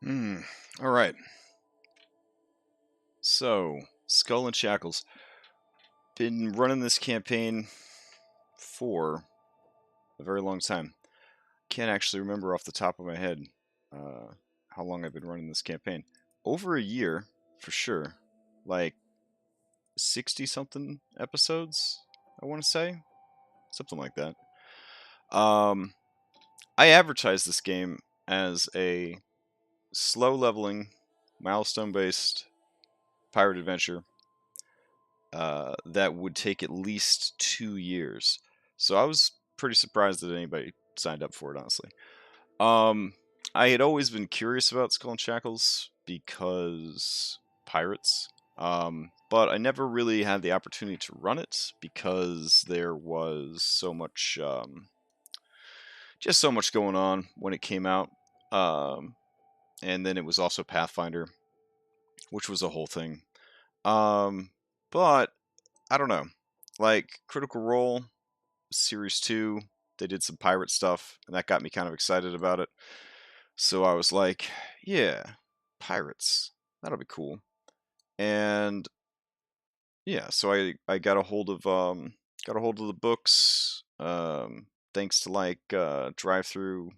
Hmm. All right. So, Skull and Shackles. Been running this campaign for a very long time. Can't actually remember off the top of my head uh, how long I've been running this campaign. Over a year, for sure. Like 60 something episodes, I want to say. Something like that. Um, I advertised this game as a slow leveling, milestone based pirate adventure that would take at least 2 years. So I was pretty surprised that anybody signed up for it, honestly. Um, I had always been curious about Skull and Shackles because pirates, but I never really had the opportunity to run it because there was so much, just so much going on when it came out. Um, and then it was also Pathfinder, which was a whole thing. But I don't know. Like Critical Role Series 2, they did some pirate stuff, and that got me kind of excited about it. So I was like, yeah, pirates. That'll be cool. And yeah, so I got a hold of the books, thanks to like Drive Through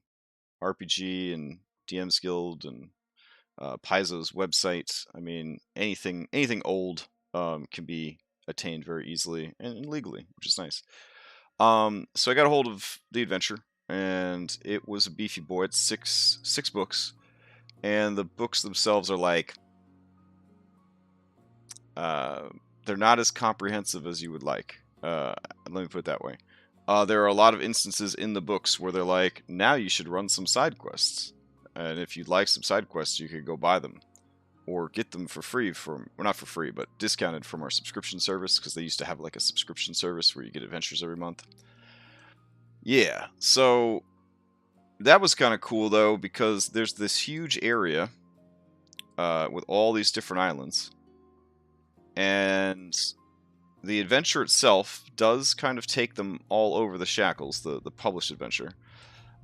RPG and DM's Guild and Paizo's website. I mean, anything old can be attained very easily and legally, which is nice. So I got a hold of the adventure, and it was a beefy boy. It's six books, and the books themselves are like, uh, they're not as comprehensive as you would like. Let me put it that way. There are a lot of instances in the books where they're like, now you should run some side quests, and if you'd like some side quests, you could go buy them or get them for free from, well, not for free, but discounted from our subscription service, because they used to have like a subscription service where you get adventures every month. Yeah, so that was kind of cool though, because there's this huge area with all these different islands, and the adventure itself does kind of take them all over the shackles, the published adventure.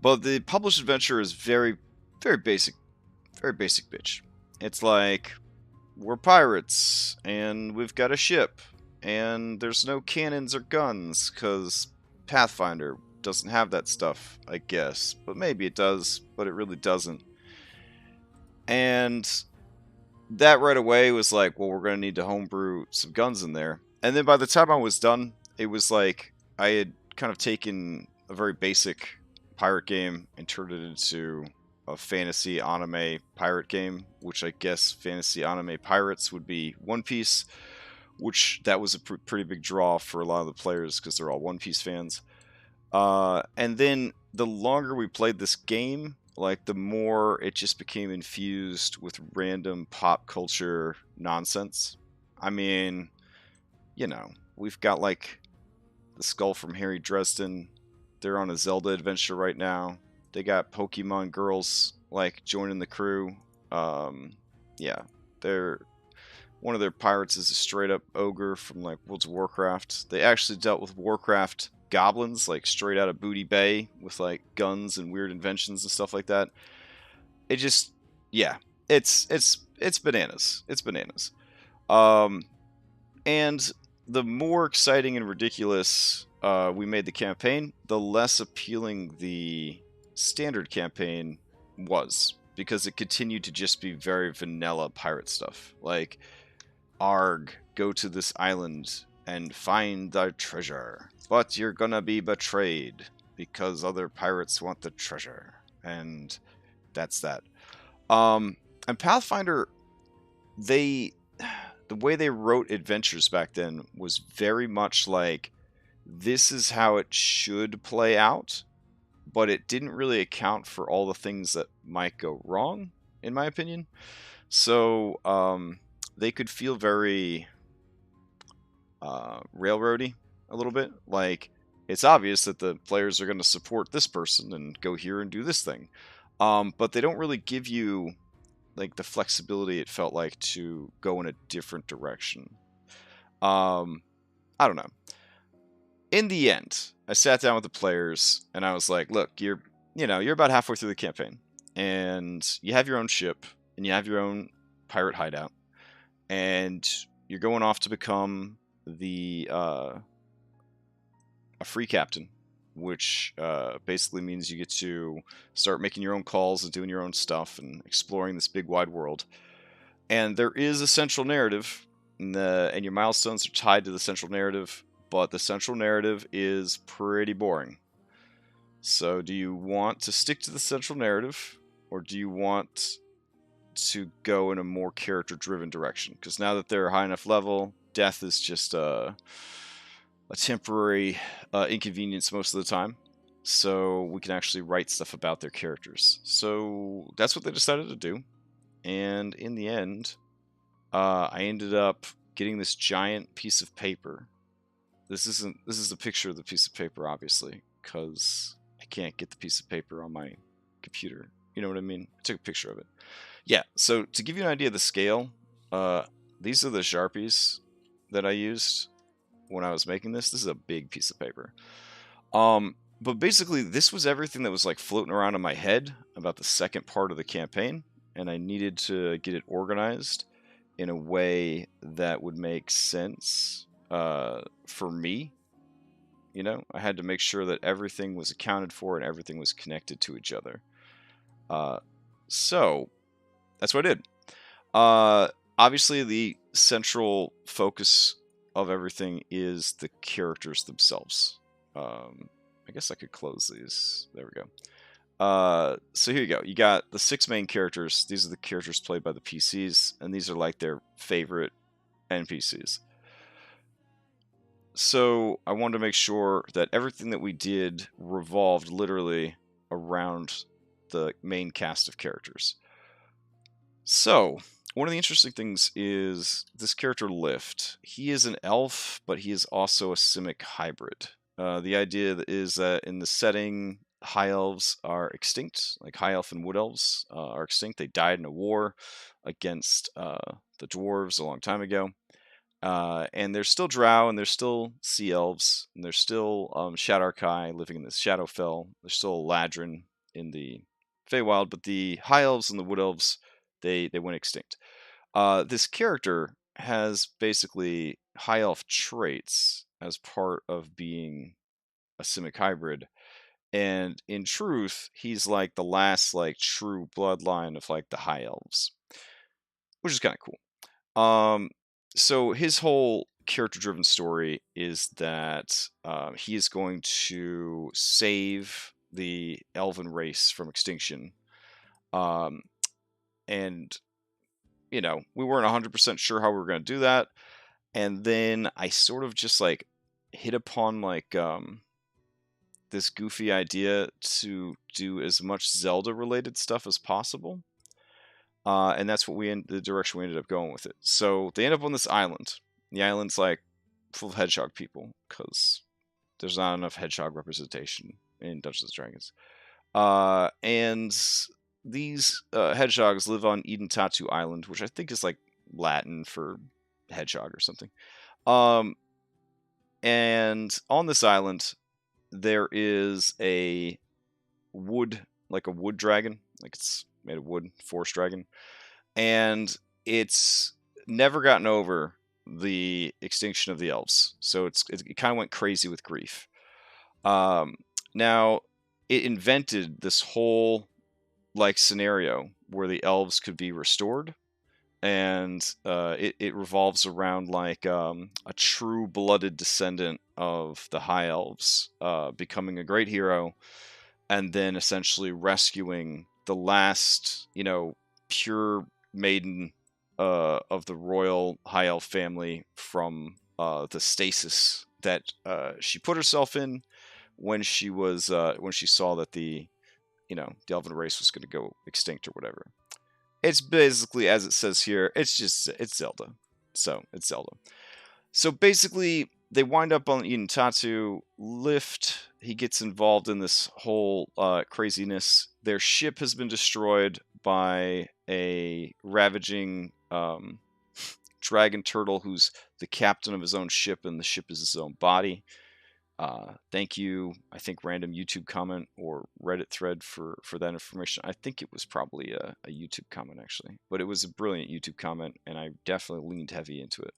But the published adventure is very basic bitch. It's like, we're pirates, and we've got a ship, and there's no cannons or guns, because Pathfinder doesn't have that stuff, I guess. But maybe it does, but it really doesn't. And that right away was like, well, we're going to need to homebrew some guns in there. And then by the time I was done, it was like I had kind of taken a very basic pirate game and turned it into a fantasy anime pirate game, which I guess fantasy anime pirates would be One Piece, which that was a pretty big draw for a lot of the players because they're all One Piece fans. And then the longer we played this game, like the more it just became infused with random pop culture nonsense. I mean, we've got like the skull from Harry Dresden. They're on a Zelda adventure right now. They got Pokemon girls like joining the crew. Yeah, they're one of their pirates is a straight up ogre from like World of Warcraft. They actually dealt with Warcraft goblins like straight out of Booty Bay with like guns and weird inventions and stuff like that. It just, yeah, it's bananas. It's bananas. Um, and the more exciting and ridiculous we made the campaign, the less appealing the standard campaign was, because it continued to just be very vanilla pirate stuff. Like, Arg, go to this island and find the treasure, but you're gonna be betrayed because other pirates want the treasure, and that's that. Um, and Pathfinder, they the way they wrote adventures back then was very much like, this is how it should play out, but it didn't really account for all the things that might go wrong, in my opinion. So they could feel very railroady a little bit. Like, it's obvious that the players are going to support this person and go here and do this thing, but they don't really give you like the flexibility it felt like to go in a different direction. I don't know. In the end, I sat down with the players and I was like, "Look, you're about halfway through the campaign. and you have your own ship, and you have your own pirate hideout, and you're going off to become the a free captain, which basically means you get to start making your own calls and doing your own stuff and exploring this big wide world. And there is a central narrative, and your milestones are tied to the central narrative, but the central narrative is pretty boring. So do you want to stick to the central narrative, or do you want to go in a more character-driven direction? Because now that they're high enough level, death is just a temporary inconvenience most of the time. So we can actually write stuff about their characters. So that's what they decided to do. And in the end, I ended up getting this giant piece of paper. This is a picture of the piece of paper, obviously, because I can't get the piece of paper on my computer. You know what I mean? I took a picture of it. Yeah, so to give you an idea of the scale, these are the Sharpies that I used when I was making this. This is a big piece of paper. But basically, this was everything that was like floating around in my head about the second part of the campaign, and I needed to get it organized in a way that would make sense for me. You know, I had to make sure that everything was accounted for and everything was connected to each other. So that's what I did. Obviously, the central focus of everything is the characters themselves. I guess I could close these. There we go. So here you go. You got the 6 main characters. These are the characters played by the PCs, and these are like their favorite NPCs. So I wanted to make sure that everything that we did revolved literally around the main cast of characters. So one of the interesting things is this character Lift. He is an elf, but he is also a Simic hybrid. The idea is that in the setting, high elves are extinct, like high elf and wood elves are extinct. They died in a war against the dwarves a long time ago. And there's still drow, and there's still sea elves, and there's still Shadar-kai living in the Shadowfell. There's still a Ladrin in the Feywild, but the high elves and the wood elves, they went extinct. This character has basically high elf traits as part of being a Simic hybrid, and in truth, he's like the last like true bloodline of like the high elves, which is kind of cool. So his whole character-driven story is that he is going to save the elven race from extinction. And you know, we weren't 100% sure how we were going to do that. And then I sort of just like hit upon like this goofy idea to do as much Zelda related stuff as possible. And that's what the direction we ended up going with it. So they end up on this island. The island's like full of hedgehog people because there's not enough hedgehog representation in Dungeons and Dragons. And these hedgehogs live on Tatu Island, which I think is like Latin for hedgehog or something. And on this island, there is a wood dragon, like it's made of wood, forest dragon, and it's never gotten over the extinction of the elves, so it kind of went crazy with grief. Now it invented this whole like scenario where the elves could be restored, and it revolves around like a true blooded descendant of the high elves becoming a great hero, and then essentially rescuing the last, you know, pure maiden of the royal high elf family from the stasis that she put herself in when she saw that the elven race was going to go extinct or whatever. It's basically, as it says here, it's Zelda. So it's Zelda. So basically, they wind up on Tatu. Lift, he gets involved in this whole craziness. Their ship has been destroyed by a ravaging dragon turtle who's the captain of his own ship, and the ship is his own body. Thank you. I think random YouTube comment or Reddit thread for that information. I think it was probably a YouTube comment actually, but it was a brilliant YouTube comment, and I definitely leaned heavy into it.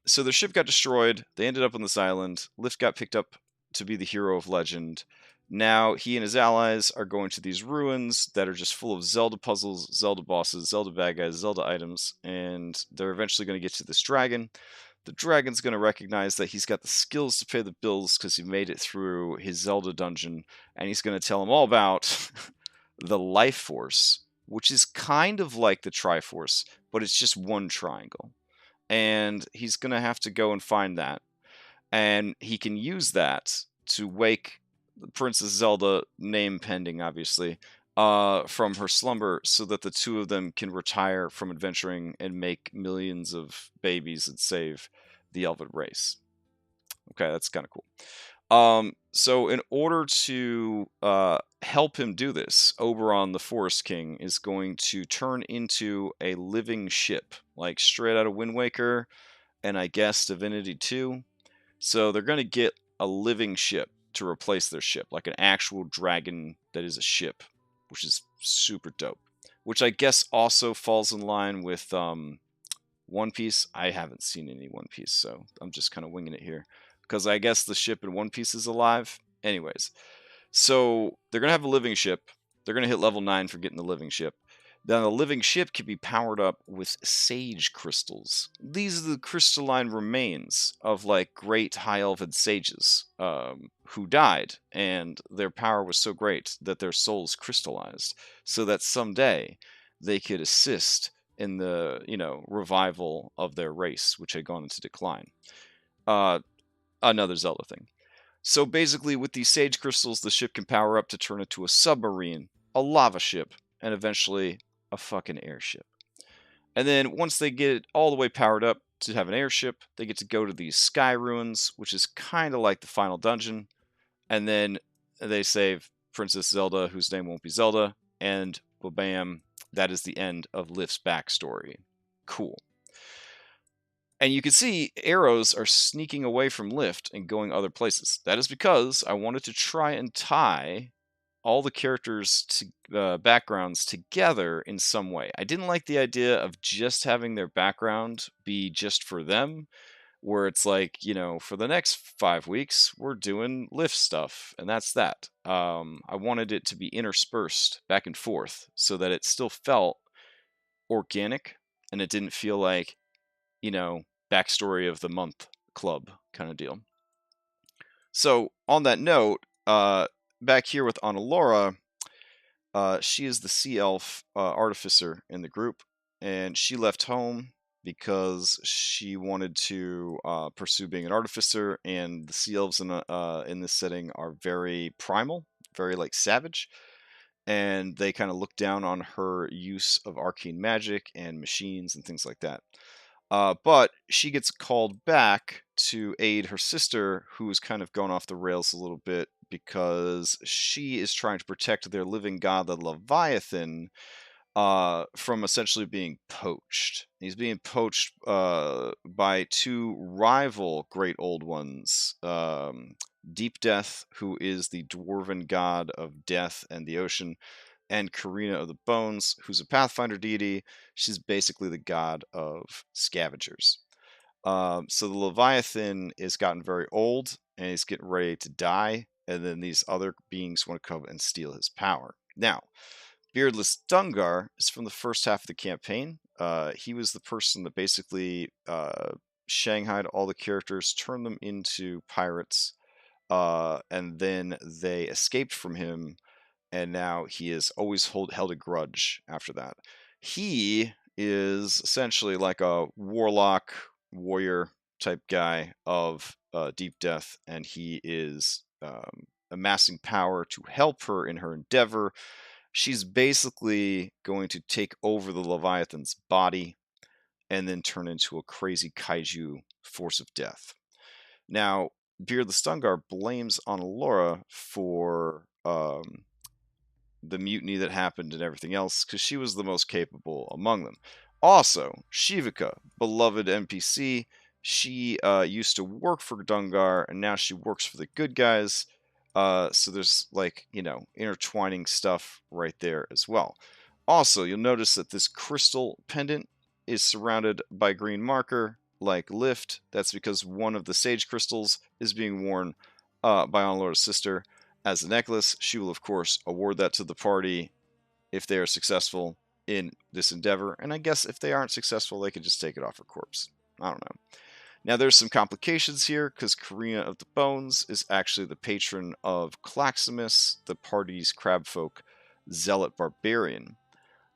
So their ship got destroyed. They ended up on this island. Lift got picked up to be the hero of legend. Now he and his allies are going to these ruins that are just full of Zelda puzzles, Zelda bosses, Zelda bad guys, Zelda items, and they're eventually going to get to this dragon. The dragon's going to recognize that he's got the skills to pay the bills because he made it through his Zelda dungeon, and he's going to tell him all about the life force, which is kind of like the Triforce, but it's just one triangle. And he's going to have to go and find that. And he can use that to wake Princess Zelda, name pending, obviously, from her slumber so that the two of them can retire from adventuring and make millions of babies and save the elven race. Okay, that's kind of cool. So in order to help him do this, Oberon the Forest King is going to turn into a living ship, like straight out of Wind Waker and I guess Divinity 2. So they're going to get a living ship to replace their ship, like an actual dragon that is a ship, which is super dope. Which I guess also falls in line with One Piece. I haven't seen any One Piece, so I'm just kind of winging it here. Because I guess the ship in One Piece is alive. Anyways, so they're going to have a living ship. They're going to hit level 9 for getting the living ship. Then the living ship can be powered up with sage crystals. These are the crystalline remains of like great high elven sages who died, and their power was so great that their souls crystallized, so that someday they could assist in the revival of their race, which had gone into decline. Another Zelda thing. So basically, with these sage crystals, the ship can power up to turn into a submarine, a lava ship, and eventually a fucking airship. And then once they get it all the way powered up to have an airship, they get to go to these sky ruins, which is kind of like the final dungeon. And then they save Princess Zelda, whose name won't be Zelda, and bam, that is the end of Lift's backstory. Cool. And you can see arrows are sneaking away from Lift and going other places. That is because I wanted to try and tie all the characters' backgrounds together in some way. I didn't like the idea of just having their background be just for them, where it's like, for the next 5 weeks, we're doing Lift stuff, and that's that. I wanted it to be interspersed back and forth so that it still felt organic and it didn't feel like, backstory of the month club kind of deal. So on that note, back here with Annalora, she is the sea elf artificer in the group, and she left home because she wanted to pursue being an artificer. And the sea elves in this setting are very primal, very like savage, and they kind of look down on her use of arcane magic and machines and things like that. But she gets called back to aid her sister, who's kind of gone off the rails a little bit because she is trying to protect their living god, the Leviathan, from essentially being poached. He's being poached by two rival great old ones. Deep Death, who is the dwarven god of death and the ocean, and Karina of the Bones, who's a Pathfinder deity. She's basically the god of scavengers. So the Leviathan is gotten very old and he's getting ready to die, and then these other beings want to come and steal his power. Now, Beardless Dungar is from the first half of the campaign. He was the person that basically shanghaied all the characters, turned them into pirates, and then they escaped from him, and now he has always held a grudge after that. He is essentially like a warlock, warrior type guy of Deep Death, and he is amassing power to help her in her endeavor. She's basically going to take over the Leviathan's body and then turn into a crazy kaiju force of death. Now, Beardless Dungar blames Annalora for the mutiny that happened and everything else, because she was the most capable among them. Also, Shivaka, beloved NPC, She used to work for Dungar, and now she works for the good guys. So there's like, intertwining stuff right there as well. Also, you'll notice that this crystal pendant is surrounded by green marker, like Lift. That's because one of the sage crystals is being worn by Onlor's sister as a necklace. She will, of course, award that to the party if they are successful in this endeavor. And I guess if they aren't successful, they could just take it off her corpse. I don't know. Now, there's some complications here because Karina of the Bones is actually the patron of Claximus, the party's crabfolk zealot barbarian.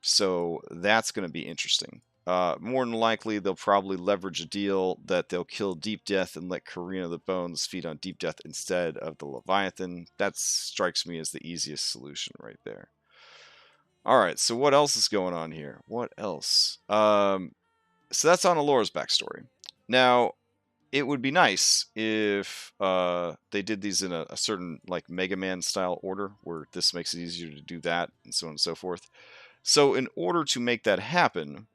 So that's going to be interesting. More than likely, they'll probably leverage a deal that they'll kill Deep Death and let Karina of the Bones feed on Deep Death instead of the Leviathan. That strikes me as the easiest solution right there. All right, so what else is going on here? What else? So that's on Alora's backstory. Now, it would be nice if they did these in a certain like Mega Man style order, where this makes it easier to do that, and so on and so forth. So, in order to make that happen,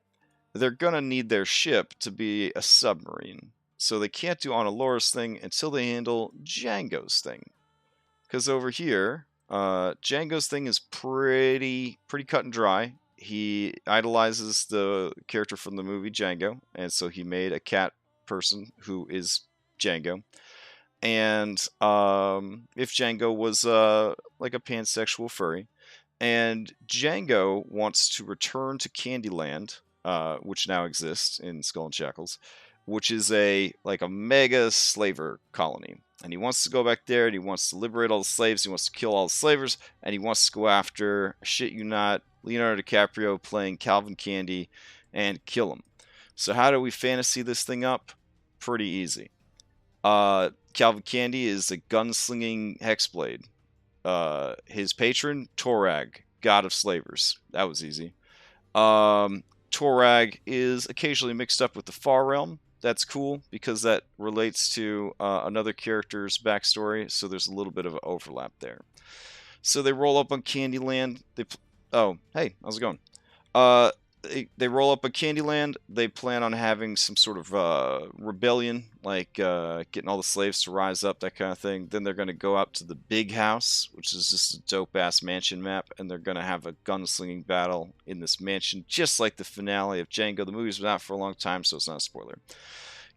they're gonna need their ship to be a submarine. So they can't do Alora's thing until they handle Django's thing. Because over here, Django's thing is pretty cut and dry. He idolizes the character from the movie Django, and so he made a cat person who is Django. And if Django was like a pansexual furry, and Django wants to return to Candyland, which now exists in Skull Shackles, which is a mega slaver colony. And he wants to go back there, and he wants to liberate all the slaves. He wants to kill all the slavers, and he wants to go after, shit you not, Leonardo DiCaprio playing Calvin Candy, and kill him. So how do we fantasy this thing up? Pretty easy. Calvin Candy is a gunslinging hexblade. His patron, Torag, god of slavers. That was easy. Torag is occasionally mixed up with the Far Realm. That's cool because that relates to another character's backstory, so there's a little bit of an overlap there. So they roll up on Candyland. Oh, hey, how's it going? They roll up on Candyland. They plan on having some sort of rebellion, like getting all the slaves to rise up, that kind of thing. Then they're going to go up to the Big House, which is just a dope-ass mansion map, and they're going to have a gunslinging battle in this mansion, just like the finale of Django. The movie's been out for a long time, so it's not a spoiler.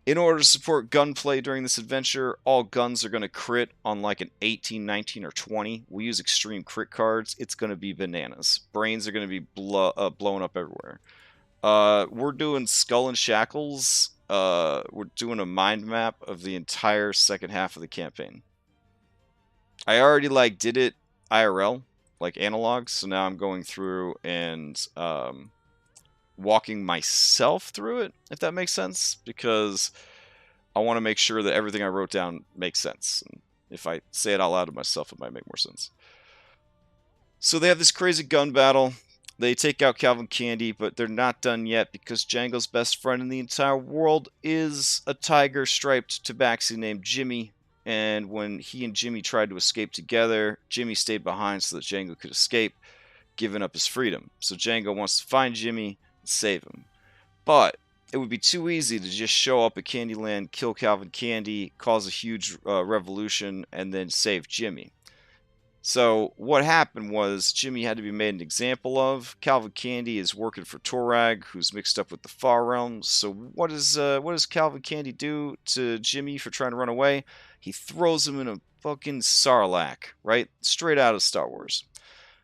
In order to support gunplay during this adventure, all guns are going to crit on like an 18, 19, or 20. We use extreme crit cards. It's going to be bananas. Brains are going to be blown up everywhere. We're doing Skull and Shackles. We're doing a mind map of the entire second half of the campaign. I already did it IRL, like analog, so now I'm going through and walking myself through it, if that makes sense, because I want to make sure that everything I wrote down makes sense. And if I say it out loud to myself, it might make more sense. So they have this crazy gun battle. They take out Calvin Candy, but they're not done yet because Django's best friend in the entire world is a tiger-striped tabaxi named Jimmy. And when he and Jimmy tried to escape together, Jimmy stayed behind so that Django could escape, giving up his freedom. So Django wants to find Jimmy and save him. But it would be too easy to just show up at Candyland, kill Calvin Candy, cause a huge revolution, and then save Jimmy. So what happened was Jimmy had to be made an example of. Calvin Candy is working for Torag, who's mixed up with the Far Realm. So what does Calvin Candy do to Jimmy for trying to run away? He throws him in a fucking sarlacc, right? Straight out of Star Wars.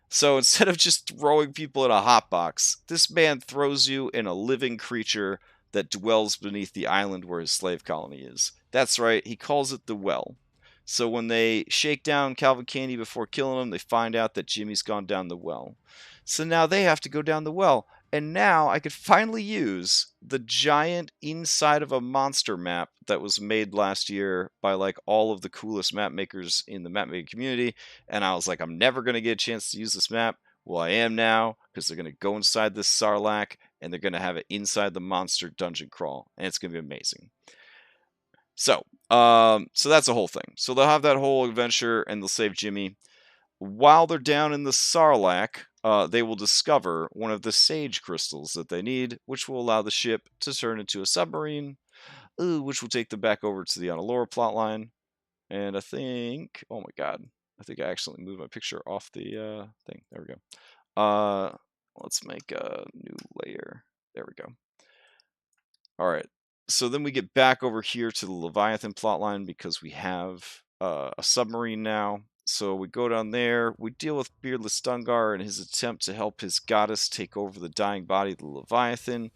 So instead of just throwing people in a hotbox, this man throws you in a living creature that dwells beneath the island where his slave colony is. That's right, he calls it the Well. So when they shake down Calvin Candy before killing him, they find out that Jimmy's gone down the well. So now they have to go down the well. And now I could finally use the giant inside of a monster map that was made last year by all of the coolest map makers in the map making community. And I was like, I'm never going to get a chance to use this map. Well, I am now, because they're going to go inside this sarlacc and they're going to have it inside the monster dungeon crawl. And it's going to be amazing. So that's the whole thing. So they'll have that whole adventure and they'll save Jimmy. While they're down in the sarlacc, they will discover one of the sage crystals that they need, which will allow the ship to turn into a submarine. which will take them back over to the Analora plotline. And I think, oh my god, I think I accidentally moved my picture off the thing. There we go. Let's make a new layer. There we go. All right. So then we get back over here to the Leviathan plotline because we have a submarine now. So we go down there. We deal with Beardless Dungar and his attempt to help his goddess take over the dying body of the Leviathan.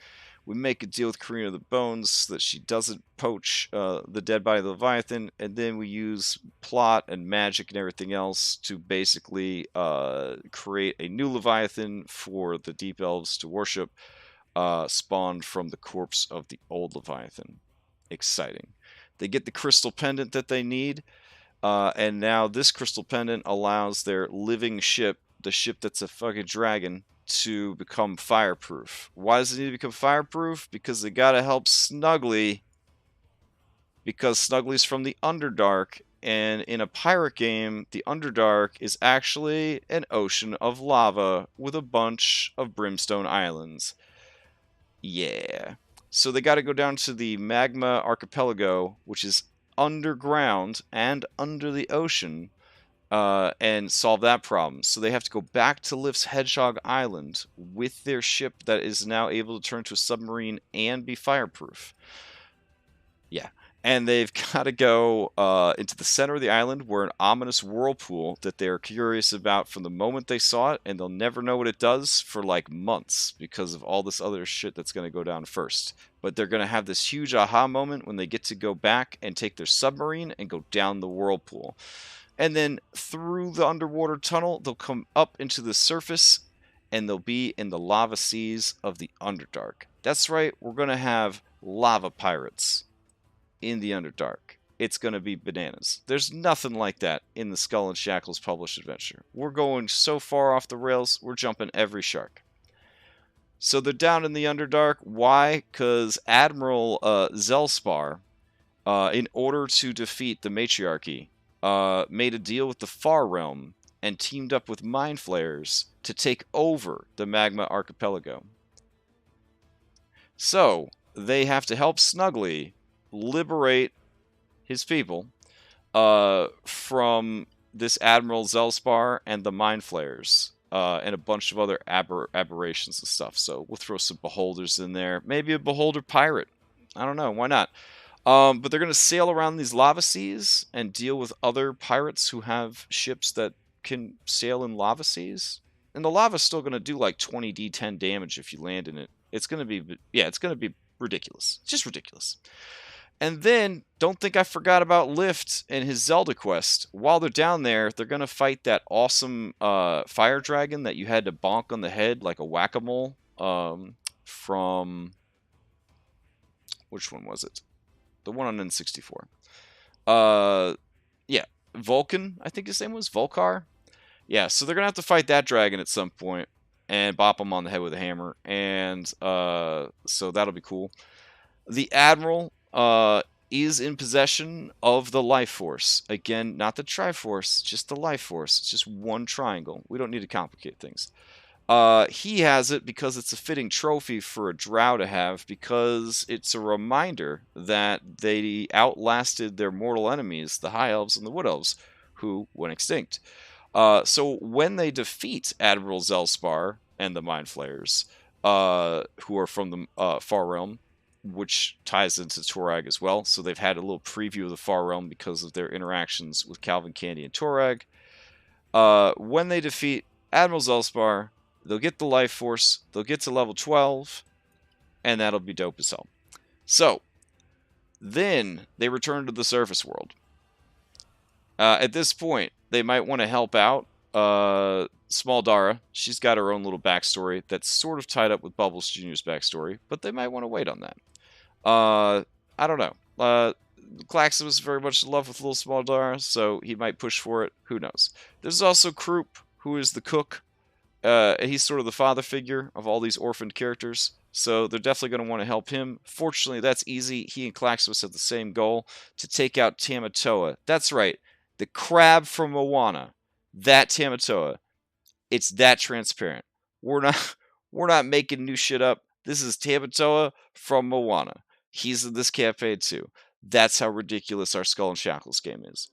We make a deal with Karina of the Bones so that she doesn't poach the dead body of the Leviathan. And then we use plot and magic and everything else to basically create a new Leviathan for the Deep Elves to worship. Spawned from the corpse of the old Leviathan. Exciting. They get the crystal pendant that they need, and now this crystal pendant allows their living ship, the ship that's a fucking dragon, to become fireproof. Why does it need to become fireproof? Because they gotta help Snuggly, because Snuggly's from the Underdark, and in a pirate game, the Underdark is actually an ocean of lava with a bunch of brimstone islands. Yeah. So they got to go down to the Magma Archipelago, which is underground and under the ocean, and solve that problem. So they have to go back to Lift's Hedgehog Island with their ship that is now able to turn to a submarine and be fireproof. Yeah. And they've got to go into the center of the island where an ominous whirlpool that they're curious about from the moment they saw it, and they'll never know what it does for like months because of all this other shit that's going to go down first. But they're going to have this huge aha moment when they get to go back and take their submarine and go down the whirlpool. And then through the underwater tunnel, they'll come up into the surface and they'll be in the lava seas of the Underdark. That's right, we're going to have lava pirates in the Underdark. It's going to be bananas. There's nothing like that in the Skull and Shackles published adventure. We're going so far off the rails, we're jumping every shark. So they're down in the Underdark. Why? Because Admiral Zelspar, in order to defeat the Matriarchy, made a deal with the Far Realm and teamed up with Mind Flayers to take over the Magma Archipelago. So they have to help Snuggly liberate his people from this Admiral Zelspar and the Mind Flayers and a bunch of other aberrations and stuff. So we'll throw some beholders in there. Maybe a beholder pirate. I don't know. Why not? But they're going to sail around these lava seas and deal with other pirates who have ships that can sail in lava seas. And the lava's still going to do like 20d10 damage if you land in it. It's going to be, yeah, it's going to be ridiculous. Just ridiculous. And then, don't think I forgot about Lift and his Zelda quest. While they're down there, they're going to fight that awesome fire dragon that you had to bonk on the head like a whack-a-mole from... Which one was it? The one on N64. Yeah, Vulcan, I think his name was Volcar. Yeah, so they're going to have to fight that dragon at some point and bop him on the head with a hammer. And so that'll be cool. The Admiral is in possession of the Life Force. Again, not the Triforce, just the Life Force. It's just one triangle. We don't need to complicate things. He has it because it's a fitting trophy for a drow to have, because it's a reminder that they outlasted their mortal enemies, the High Elves and the Wood Elves, who went extinct. So when they defeat Admiral Zelspar and the Mind Flayers, who are from the Far Realm, which ties into Torag as well. So they've had a little preview of the Far Realm because of their interactions with Calvin Candy and Torag. When they defeat Admiral Zelspar, they'll get the Life Force, they'll get to level 12, and that'll be dope as hell. So, then they return to the surface world. At this point, they might want to help out Small Dara. She's got her own little backstory that's sort of tied up with Bubbles Jr.'s backstory, but they might want to wait on that. I don't know. Claxon was very much in love with little Small Dara, so he might push for it. Who knows? There's also Croup, who is the cook. He's sort of the father figure of all these orphaned characters, so they're definitely going to want to help him. Fortunately, that's easy. He and Claxos have the same goal, to take out Tamatoa. That's right, the crab from Moana. That Tamatoa. It's that transparent. We're not making new shit up. This is Tamatoa from Moana. He's in this campaign too. That's how ridiculous our Skull and Shackles game is.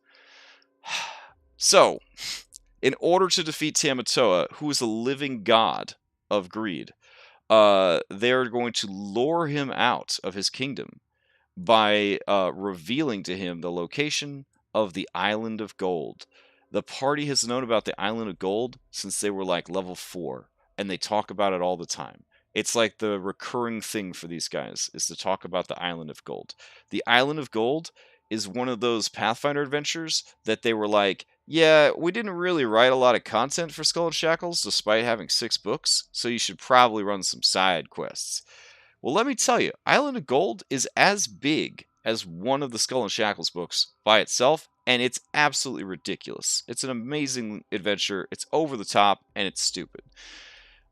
So, in order to defeat Tamatoa, who is a living god of greed, they're going to lure him out of his kingdom by revealing to him the location of the Island of Gold. The party has known about the Island of Gold since they were like level 4, and they talk about it all the time. It's like the recurring thing for these guys is to talk about the Island of Gold. The Island of Gold is one of those Pathfinder adventures that they were like, yeah, we didn't really write a lot of content for Skull and Shackles despite having 6 books, so you should probably run some side quests. Well, let me tell you, Island of Gold is as big as one of the Skull and Shackles books by itself, and it's absolutely ridiculous. It's an amazing adventure, it's over the top, and it's stupid.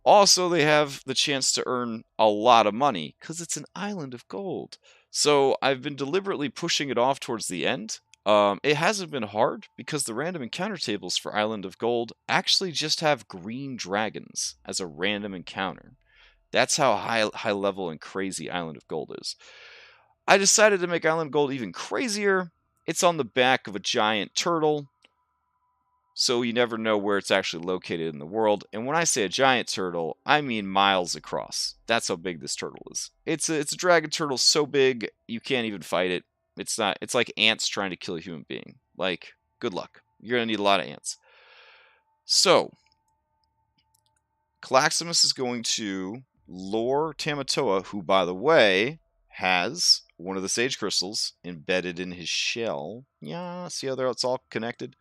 Also, they have the chance to earn a lot of money, because it's an Island of Gold. So I've been deliberately pushing it off towards the end. It hasn't been hard, because the random encounter tables for Island of Gold actually just have green dragons as a random encounter. That's how high level and crazy Island of Gold is. I decided to make Island of Gold even crazier. It's on the back of a giant turtle, so you never know where it's actually located in the world. And when I say a giant turtle, I mean miles across. That's how big this turtle is. It's a dragon turtle so big you can't even fight it. It's like ants trying to kill a human being. Like, good luck. You're gonna need a lot of ants. So, Claximus is going to lure Tamatoa, who, by the way, has one of the sage crystals embedded in his shell. Yeah, see how it's all connected?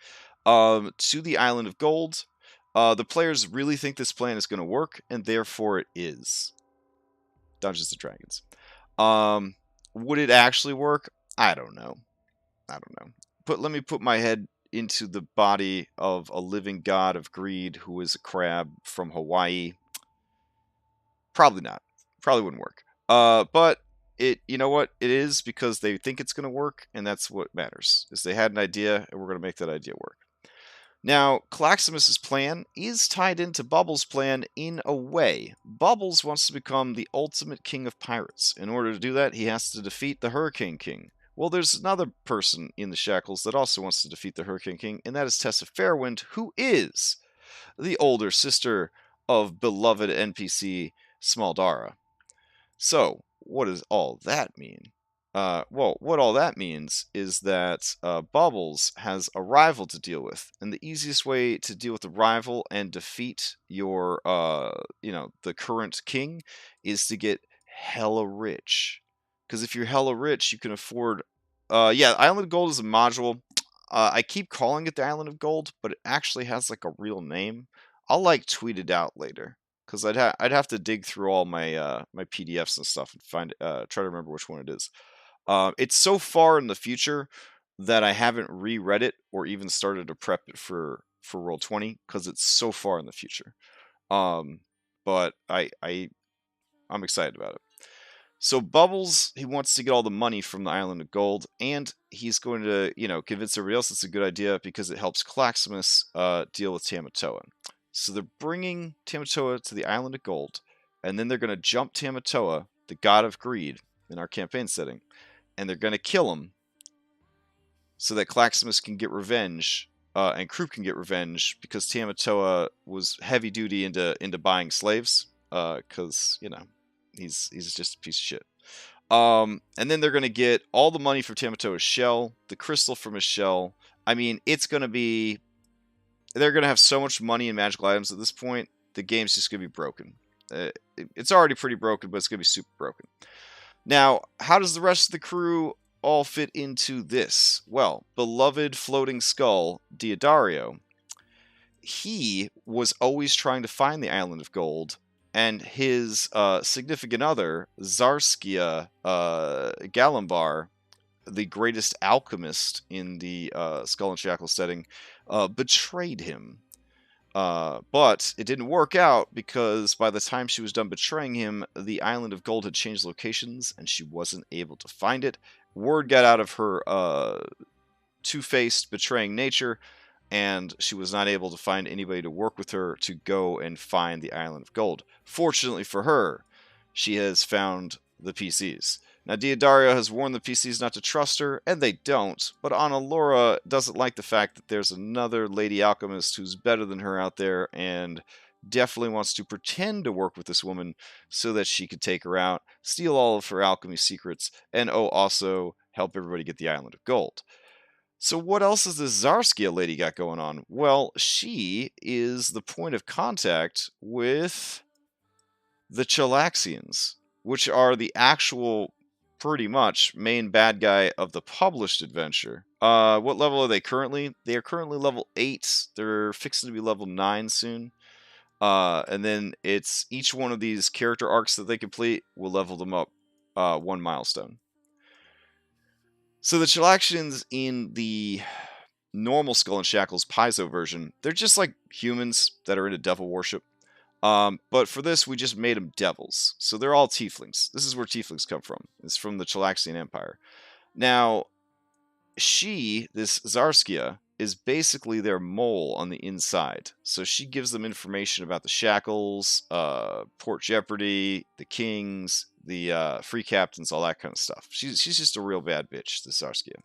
To the Island of Gold. The players really think this plan is going to work, and therefore it is. Dungeons and Dragons. Would it actually work? I don't know. But let me put my head into the body of a living god of greed who is a crab from Hawaii. Probably not. Probably wouldn't work. But you know what? It is because they think it's going to work, and that's what matters. Is they had an idea, and we're going to make that idea work. Now, Claximus's plan is tied into Bubbles' plan in a way. Bubbles wants to become the ultimate king of pirates. In order to do that, he has to defeat the Hurricane King. Well, there's another person in the Shackles that also wants to defeat the Hurricane King, and that is Tessa Fairwind, who is the older sister of beloved NPC Smaldara. So, what does all that mean? Well, what all that means is that Bubbles has a rival to deal with, and the easiest way to deal with a rival and defeat your, the current king is to get hella rich. Because if you're hella rich, you can afford. Island of Gold is a module. I keep calling it the Island of Gold, but it actually has like a real name. I'll tweet it out later because I'd have to dig through all my my PDFs and stuff and try to remember which one it is. It's so far in the future that I haven't reread it or even started to prep it for Roll20 because it's so far in the future. But I'm excited about it. So Bubbles, he wants to get all the money from the Island of Gold, and he's going to, convince everybody else it's a good idea because it helps Claximus deal with Tamatoa. So they're bringing Tamatoa to the Island of Gold, and then they're going to jump Tamatoa, the god of greed, in our campaign setting, and they're going to kill him so that Claximus can get revenge, and Croup can get revenge because Tamatoa was heavy duty into buying slaves, because he's just a piece of shit. And then they're going to get all the money from Tamatoa's shell, the crystal from his shell. I mean, they're going to have so much money and magical items at this point, the game's just going to be broken. It's already pretty broken, but it's going to be super broken. Now, how does the rest of the crew all fit into this? Well, beloved floating skull, Diodario, he was always trying to find the Island of Gold, and his significant other, Zarskia Galambar, the greatest alchemist in the Skull and Shackles setting, betrayed him. But it didn't work out because by the time she was done betraying him, the Island of Gold had changed locations and she wasn't able to find it. Word got out of her two-faced, betraying nature, and she was not able to find anybody to work with her to go and find the Island of Gold. Fortunately for her, she has found the PCs. Now, Diodario has warned the PCs not to trust her, and they don't, but Ana Laura doesn't like the fact that there's another lady alchemist who's better than her out there, and definitely wants to pretend to work with this woman so that she could take her out, steal all of her alchemy secrets, and also help everybody get the Island of Gold. So what else has this Zarskia lady got going on? Well, she is the point of contact with the Chelaxians, which are the actual, pretty much, main bad guy of the published adventure. What level are they currently? They are currently level 8. They're fixing to be level 9 soon. And then it's each one of these character arcs that they complete will level them up 1 milestone. So the Chelaxians in the normal Skull and Shackles Paizo version, they're just like humans that are into devil worship. But for this, we just made them devils. So they're all tieflings. This is where tieflings come from. It's from the Chelaxian Empire. Now, this Zarskia, is basically their mole on the inside. So she gives them information about the Shackles, Port Jeopardy, the Kings, the free captains, all that kind of stuff. She's just a real bad bitch, this Zarskia.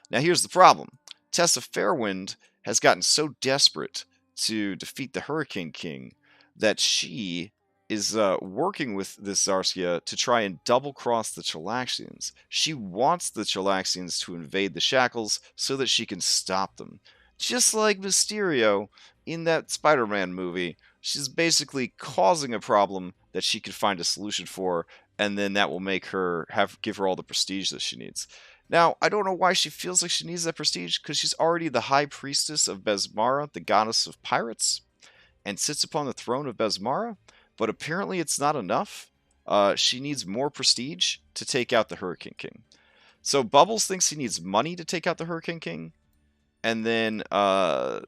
Now, here's the problem. Tessa Fairwind has gotten so desperate to defeat the Hurricane King that she is working with this Zarskia to try and double-cross the Chelaxians. She wants the Chelaxians to invade the Shackles so that she can stop them. Just like Mysterio in that Spider-Man movie, she's basically causing a problem that she can find a solution for, and then that will make her give her all the prestige that she needs. Now, I don't know why she feels like she needs that prestige, because she's already the High Priestess of Besmara, the goddess of pirates, and sits upon the throne of Besmara, but apparently it's not enough. She needs more prestige to take out the Hurricane King. So Bubbles thinks he needs money to take out the Hurricane King, and then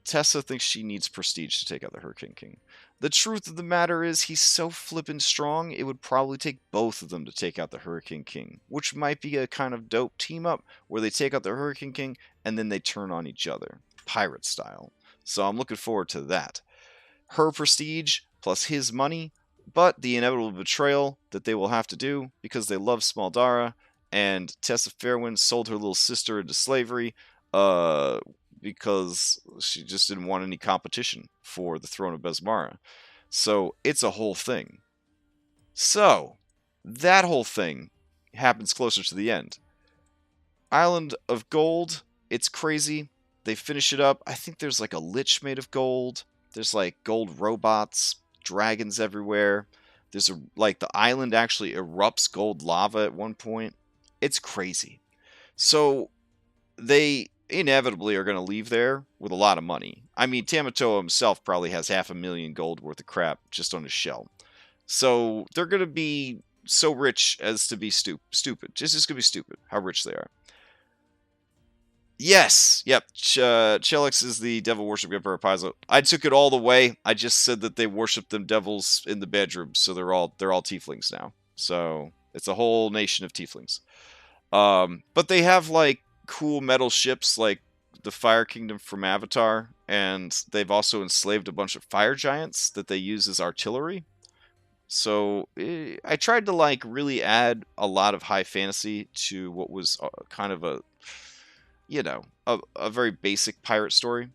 Tessa thinks she needs prestige to take out the Hurricane King. The truth of the matter is he's so flippin' strong, it would probably take both of them to take out the Hurricane King, which might be a kind of dope team-up where they take out the Hurricane King and then they turn on each other, pirate style. So I'm looking forward to that. Her prestige plus his money, but the inevitable betrayal that they will have to do because they love Smaldara, and Tessa Fairwind sold her little sister into slavery because she just didn't want any competition for the throne of Besmara. So it's a whole thing. So that whole thing happens closer to the end. Island of Gold, it's crazy. They finish it up. I think there's like a lich made of gold. There's like gold robots, dragons everywhere. There's the island actually erupts gold lava at one point. It's crazy. So they inevitably are going to leave there with a lot of money. I mean, Tamatoa himself probably has 500,000 gold worth of crap just on his shell. So they're going to be so rich as to be stupid. Just going to be stupid how rich they are. Yes, yep. Chelix is the devil worship Emperor Paizo. I took it all the way. I just said that they worship them devils in the bedroom, so they're all tieflings now. So it's a whole nation of tieflings. But they have like cool metal ships like the Fire Kingdom from Avatar, and they've also enslaved a bunch of fire giants that they use as artillery. So I tried to like really add a lot of high fantasy to what was kind of a very basic pirate story.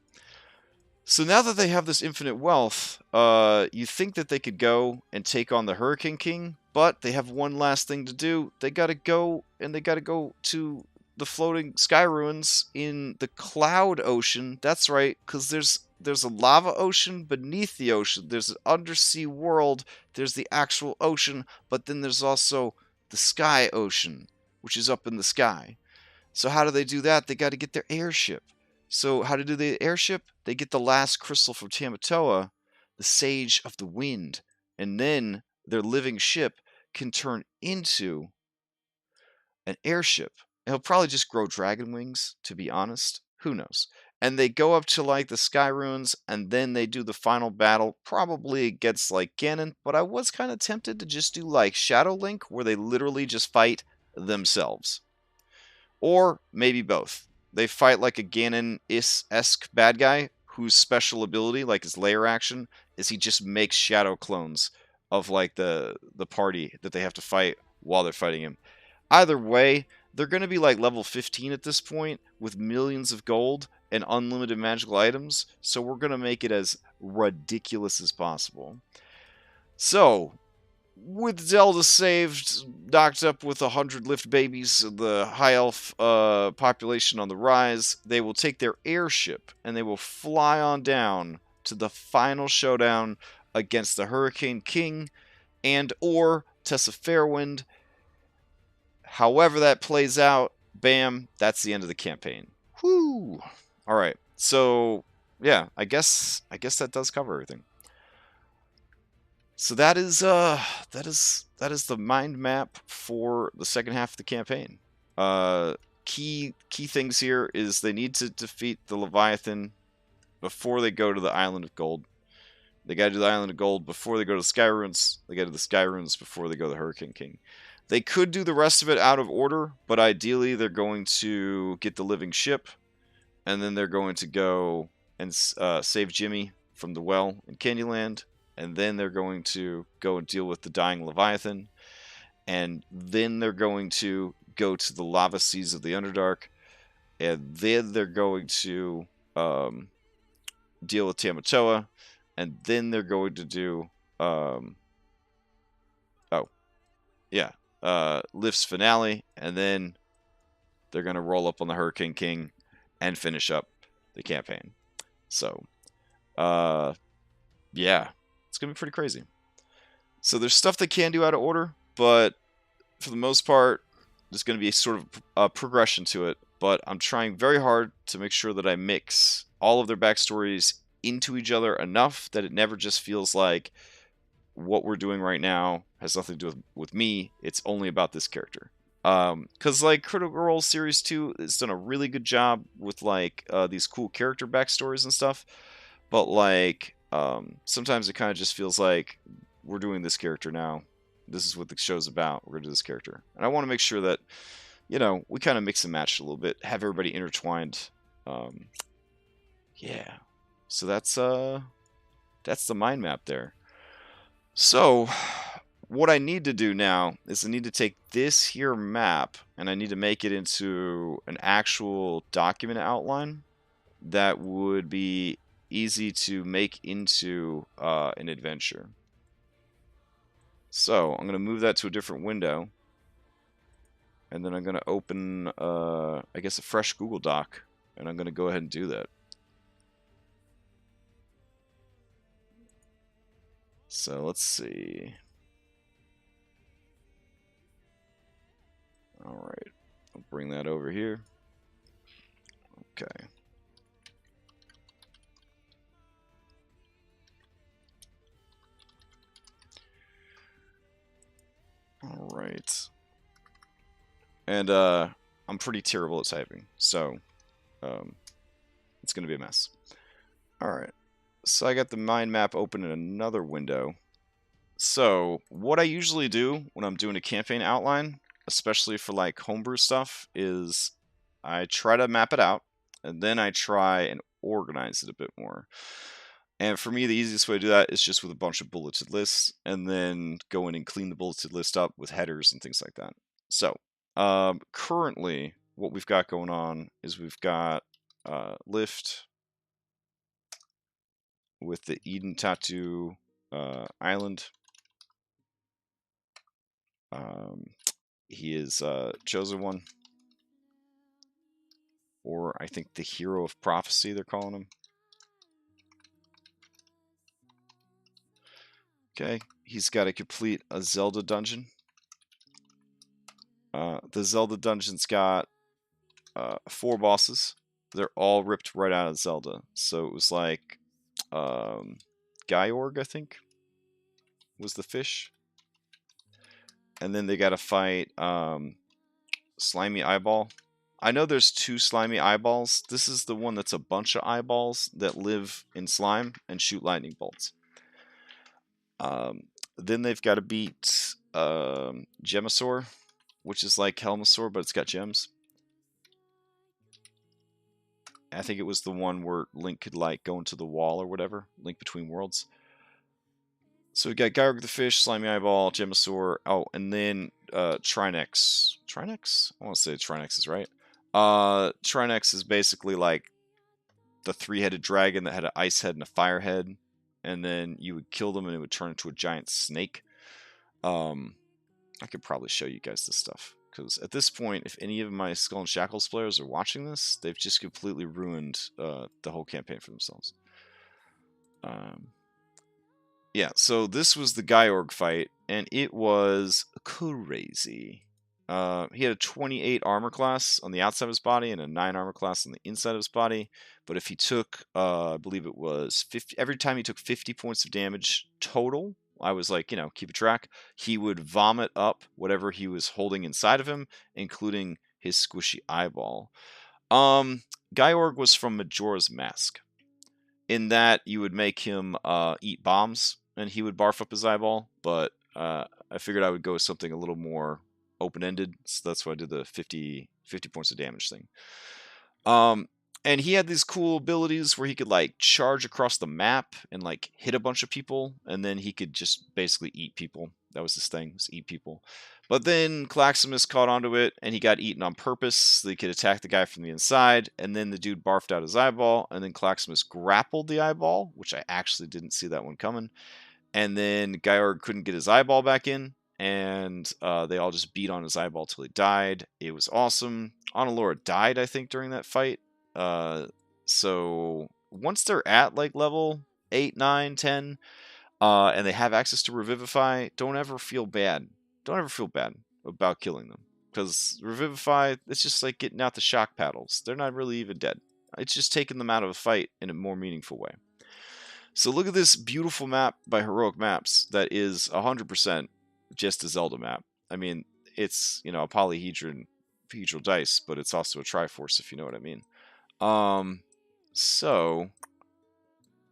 So now that they have this infinite wealth, you think that they could go and take on the Hurricane King, but they have one last thing to do. They gotta go to the floating sky ruins in the Cloud Ocean. That's right, because there's a lava ocean beneath the ocean. There's an undersea world. There's the actual ocean, but then there's also the Sky Ocean, which is up in the sky. So how do they do that? They got to get their airship. So how to do the airship? They get the last crystal from Tamatoa, the Sage of the Wind, and then their living ship can turn into an airship. It'll probably just grow dragon wings, to be honest. Who knows? And they go up to like the Sky Ruins, and then they do the final battle, probably against like Ganon, but I was kind of tempted to just do like Shadow Link, where they literally just fight themselves. Or maybe both. They fight like a Ganon-esque bad guy whose special ability, like his layer action, is he just makes shadow clones of like the party that they have to fight while they're fighting him. Either way, they're going to be like level 15 at this point with millions of gold and unlimited magical items, so we're going to make it as ridiculous as possible. So, with Zelda saved, knocked up with 100 lift babies, the high elf population on the rise, they will take their airship and they will fly on down to the final showdown against the Hurricane King and or Tessa Fairwind. However that plays out, bam, that's the end of the campaign. Whoo! All right. So, yeah, I guess that does cover everything. So that is the mind map for the second half of the campaign. Key things here is they need to defeat the Leviathan before they go to the Island of Gold. They got to do the Island of Gold before they go to the Sky Ruins. They got to do the Sky Ruins before they go to the Hurricane King. They could do the rest of it out of order, but ideally they're going to get the living ship, and then they're going to go and save Jimmy from the well in Candyland, and then they're going to go and deal with the dying Leviathan, and then they're going to go to the lava seas of the Underdark, and then they're going to deal with Tamatoa, and then they're going to do Lift's finale, and then they're going to roll up on the Hurricane King and finish up the campaign. So, yeah, it's going to be pretty crazy. So there's stuff they can do out of order, but for the most part, there's going to be a sort of a progression to it. But I'm trying very hard to make sure that I mix all of their backstories into each other enough that it never just feels like what we're doing right now has nothing to do with me. It's only about this character. Because like Critical Role Series 2 has done a really good job with like these cool character backstories and stuff. But like sometimes it kind of just feels like we're doing this character now. This is what the show's about. We're going to do this character. And I want to make sure that, you know, we kind of mix and match a little bit, have everybody intertwined. Yeah. So that's the mind map there. So, what I need to do now is I need to take this here map and I need to make it into an actual document outline that would be easy to make into an adventure. So, I'm going to move that to a different window. And then I'm going to open, I guess, a fresh Google Doc. And I'm going to go ahead and do that. So, let's see. Alright, I'll bring that over here. Okay. Alright. And I'm pretty terrible at typing, so it's going to be a mess. Alright, so I got the mind map open in another window. So, what I usually do when I'm doing a campaign outline, especially for like homebrew stuff, is I try to map it out, and then I try and organize it a bit more. And for me, the easiest way to do that is just with a bunch of bulleted lists, and then go in and clean the bulleted list up with headers and things like that. So, currently, what we've got going on is we've got Lift with the Eden Tattoo Island. He is Chosen One, or I think the Hero of Prophecy, they're calling him. Okay, he's got to complete a Zelda dungeon. The Zelda dungeon's got 4 bosses. They're all ripped right out of Zelda. So it was like Gyorg, I think, was the fish. And then they got to fight Slimy Eyeball. I know there's 2 Slimy Eyeballs. This is the one that's a bunch of eyeballs that live in slime and shoot lightning bolts. Then they've got to beat Gemasaur, which is like Helmasaur, but it's got gems. I think it was the one where Link could like go into the wall or whatever, Link Between Worlds. So we got Gyorg the Fish, Slimy Eyeball, Gemasaur. Oh, and then Trinex. Trinex? I want to say Trinex is right. Trinex is basically like the three-headed dragon that had an ice head and a fire head, and then you would kill them and it would turn into a giant snake. I could probably show you guys this stuff, because at this point, if any of my Skull and Shackles players are watching this, they've just completely ruined the whole campaign for themselves. Yeah, so this was the Gyorg fight, and it was crazy. He had a 28 armor class on the outside of his body and a 9 armor class on the inside of his body. But if he took, I believe it was 50, every time he took 50 points of damage total, I was like, keep a track, he would vomit up whatever he was holding inside of him, including his squishy eyeball. Gyorg was from Majora's Mask, in that you would make him eat bombs, and he would barf up his eyeball, but I figured I would go with something a little more open-ended, so that's why I did the 50 points of damage thing. And he had these cool abilities where he could like charge across the map and like hit a bunch of people, and then he could just basically eat people. That was his thing, was eat people. But then Claximus caught onto it, and he got eaten on purpose so he could attack the guy from the inside, and then the dude barfed out his eyeball, and then Claximus grappled the eyeball, which I actually didn't see that one coming. And then Gyorg couldn't get his eyeball back in, and they all just beat on his eyeball till he died. It was awesome. Annalora died, I think, during that fight. So once they're at like level 8, 9, 10, and they have access to Revivify, don't ever feel bad. Don't ever feel bad about killing them. Because Revivify, it's just like getting out the shock paddles. They're not really even dead. It's just taking them out of a fight in a more meaningful way. So look at this beautiful map by Heroic Maps that is 100% just a Zelda map. I mean, it's, a polyhedral dice, but it's also a Triforce, if you know what I mean. So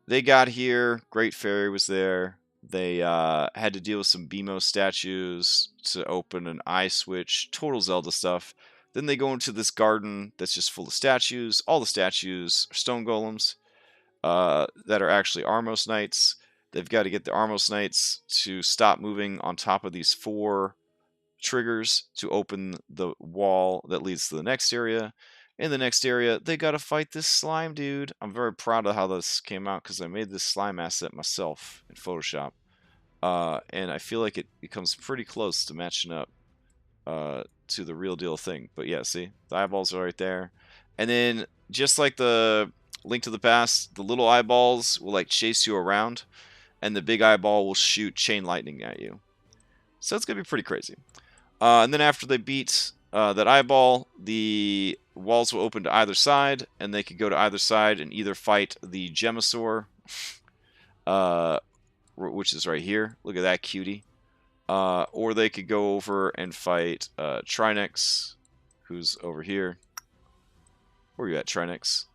they got here. Great Fairy was there. They had to deal with some BMO statues to open an eye switch. Total Zelda stuff. Then they go into this garden that's just full of statues. All the statues are stone golems that are actually Armos Knights. They've got to get the Armos Knights to stop moving on top of these 4 triggers to open the wall that leads to the next area. In the next area, they got to fight this slime dude. I'm very proud of how this came out because I made this slime asset myself in Photoshop. And I feel like it becomes pretty close to matching up to the real deal thing. But yeah, see? The eyeballs are right there. And then, just like the Link to the Past, the little eyeballs will like chase you around, and the big eyeball will shoot chain lightning at you. So it's going to be pretty crazy. And then after they beat that eyeball, the walls will open to either side, and they could go to either side and either fight the Gemasaur, which is right here. Look at that cutie. Or they could go over and fight Trinex, who's over here. Where are you at, Trinex?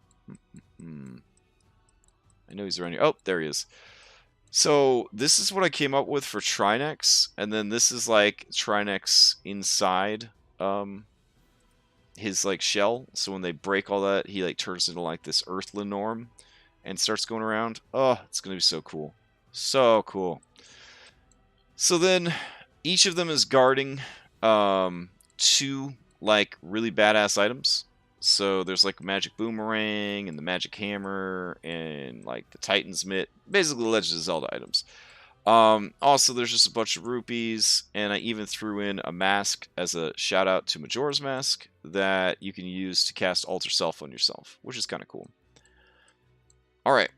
I know he's around here. Oh, there he is. So this is what I came up with for Trinex, and then this is like Trinex inside his like shell. So when they break all that, he like turns into like this Earth Lenorm and starts going around. Oh, it's gonna be so cool. So cool. So then each of them is guarding 2 like really badass items. So there's like a magic boomerang and the magic hammer and like the Titan's mitt, basically the Legend of Zelda items. Also, there's just a bunch of rupees, and I even threw in a mask as a shout out to Majora's Mask that you can use to cast Alter Self on yourself, which is kind of cool. Alright,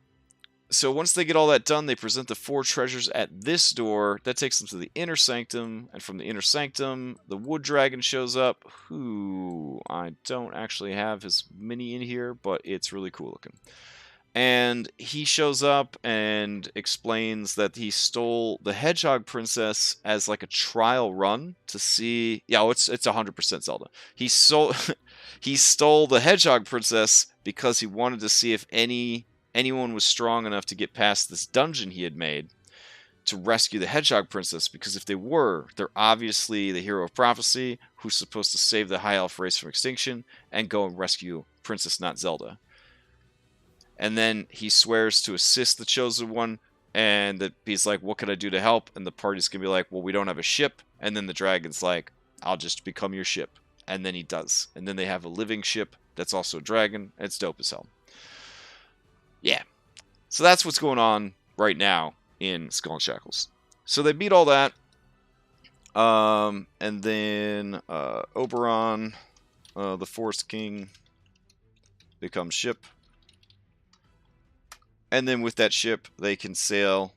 so once they get all that done, they present the 4 treasures at this door. That takes them to the Inner Sanctum, and from the Inner Sanctum, the Wood Dragon shows up, who I don't actually have his mini in here, but it's really cool looking. And he shows up and explains that he stole the Hedgehog Princess as like a trial run to see. Yeah, it's 100% Zelda. He stole the Hedgehog Princess because he wanted to see if anyone was strong enough to get past this dungeon he had made to rescue the Hedgehog Princess. Because if they were, they're obviously the hero of prophecy who's supposed to save the High Elf race from extinction and go and rescue Princess Not Zelda. And then he swears to assist the Chosen One, and that he's like, what can I do to help? And the party's going to be like, well, we don't have a ship. And then the dragon's like, I'll just become your ship. And then he does. And then they have a living ship that's also a dragon. It's dope as hell. Yeah. So that's what's going on right now in Skull Shackles. So they beat all that. And then Oberon, the Forest King, becomes ship. And then with that ship, they can sail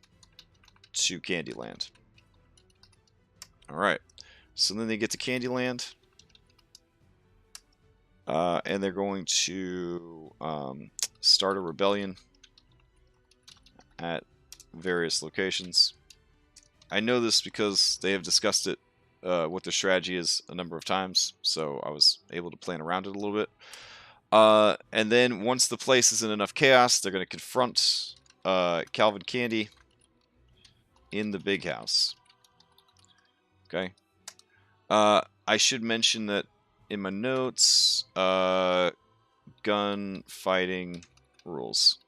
to Candyland. Alright. So then they get to Candyland. And they're going to start a rebellion at various locations. I know this because they have discussed it, what their strategy is a number of times, so I was able to plan around it a little bit. And then once the place is in enough chaos, they're going to confront Calvin Candy in the big house. Okay. I should mention that in my notes, gun fighting rules.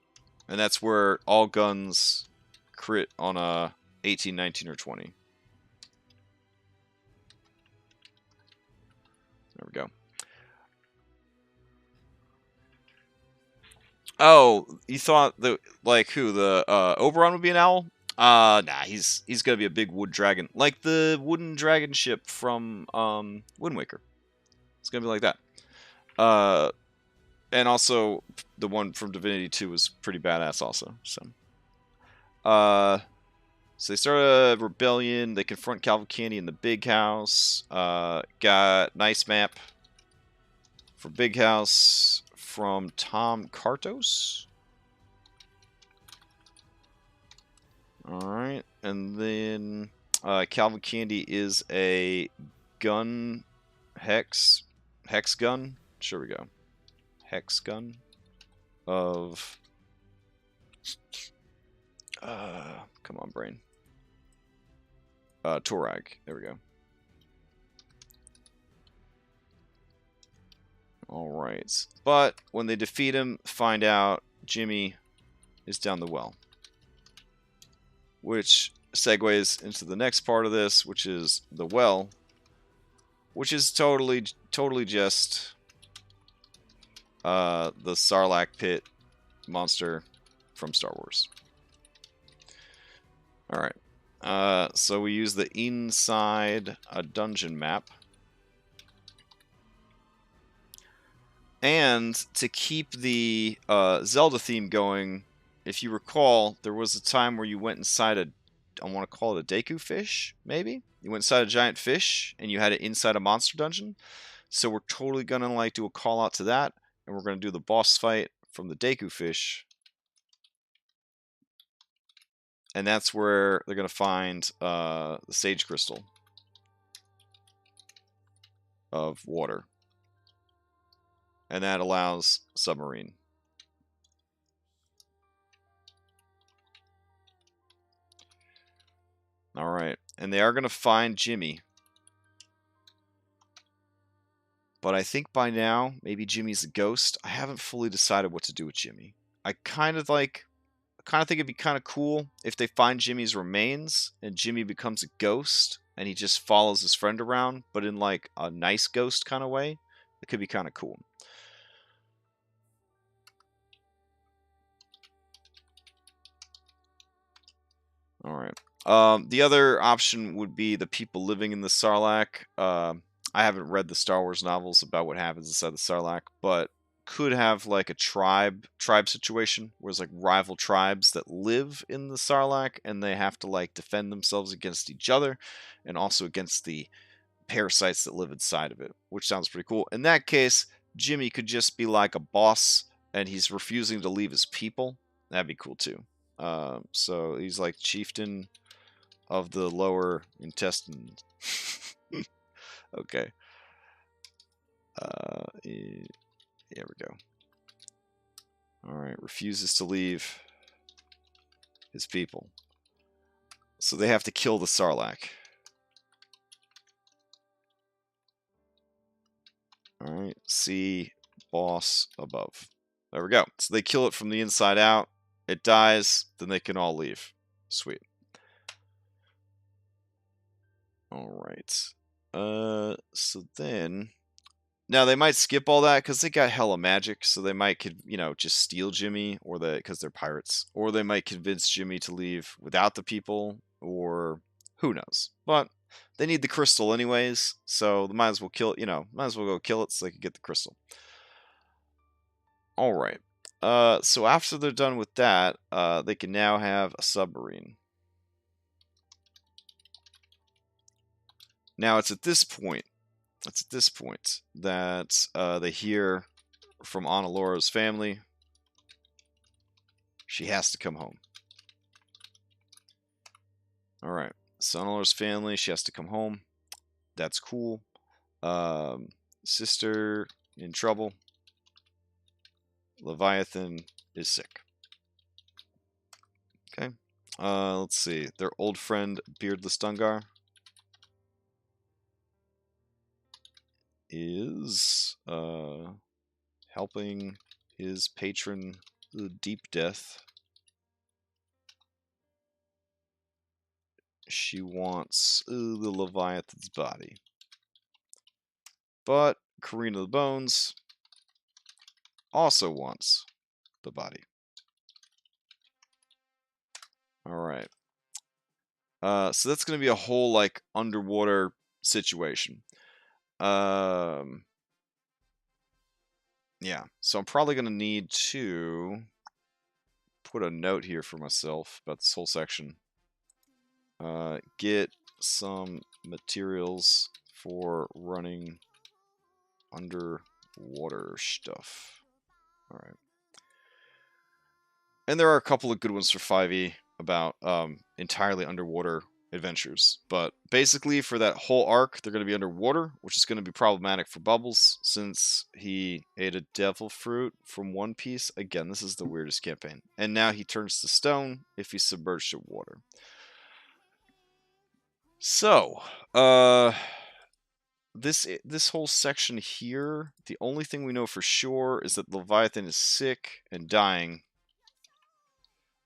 And that's where all guns crit on a 18, 19, or 20. There we go. Oh, you thought that, like, who? The Oberon would be an owl? Nah, he's gonna be a big wood dragon. Like the wooden dragon ship from Wind Waker. It's gonna be like that. And also the one from Divinity 2 was pretty badass also. So they start a rebellion. They confront Calvin Candy in the big house. Got nice map for big house from Tom Kartos. Alright, and then Calvin Candy is a gun hex gun. Sure we go. Hex gun of come on, brain. Torag. There we go. Alright. But when they defeat him, find out Jimmy is down the well. Which segues into the next part of this, which is the well. Which is totally just the Sarlacc pit monster from Star Wars. Alright. So we use the inside a dungeon map. And to keep the Zelda theme going, if you recall, there was a time where you went inside I want to call it a Deku fish, maybe? You went inside a giant fish, and you had it inside a monster dungeon. So we're totally going to like do a call out to that, and we're going to do the boss fight from the Deku fish. And that's where they're going to find the Sage Crystal of water. And that allows submarine. Alright, and they are going to find Jimmy. But I think by now, maybe Jimmy's a ghost. I haven't fully decided what to do with Jimmy. I kind of think it'd be kind of cool if they find Jimmy's remains and Jimmy becomes a ghost and he just follows his friend around, but in like a nice ghost kind of way. It could be kind of cool. Alright. The other option would be the people living in the Sarlacc. I haven't read the Star Wars novels about what happens inside the Sarlacc, but could have like a tribe situation where there's like rival tribes that live in the Sarlacc and they have to like defend themselves against each other and also against the parasites that live inside of it, which sounds pretty cool. In that case, Jimmy could just be like a boss and he's refusing to leave his people. That'd be cool too. So he's like chieftain of the lower intestine. Okay. There we go. Alright, refuses to leave his people. So they have to kill the Sarlacc. Alright, see boss above. There we go. So they kill it from the inside out. It dies, then they can all leave. Sweet. Alright. So then... Now, they might skip all that because they got hella magic, so they might, just steal Jimmy, or because they're pirates. Or they might convince Jimmy to leave without the people, or who knows. But they need the crystal anyways, so they might as well might as well go kill it so they can get the crystal. Alright. So after they're done with that, they can now have a submarine. Now, it's at this point that they hear from Analora's family. She has to come home. Alright, so Analora's family, she has to come home. That's cool. Sister in trouble. Leviathan is sick. Okay. Let's see. Their old friend, Beardless Dungar, is helping his patron, the Deep Death. She wants the Leviathan's body. But Karina the Bones also wants the body. Alright. So that's going to be a whole, like, underwater situation. Yeah, so I'm probably going to need to put a note here for myself about this whole section. Get some materials for running underwater stuff. Alright. And there are a couple of good ones for 5e about entirely underwater adventures. But basically, for that whole arc, they're going to be underwater, which is going to be problematic for Bubbles, since he ate a devil fruit from One Piece. Again, this is the weirdest campaign. And now he turns to stone if he's submerged in water. So, this whole section here, the only thing we know for sure is that Leviathan is sick and dying,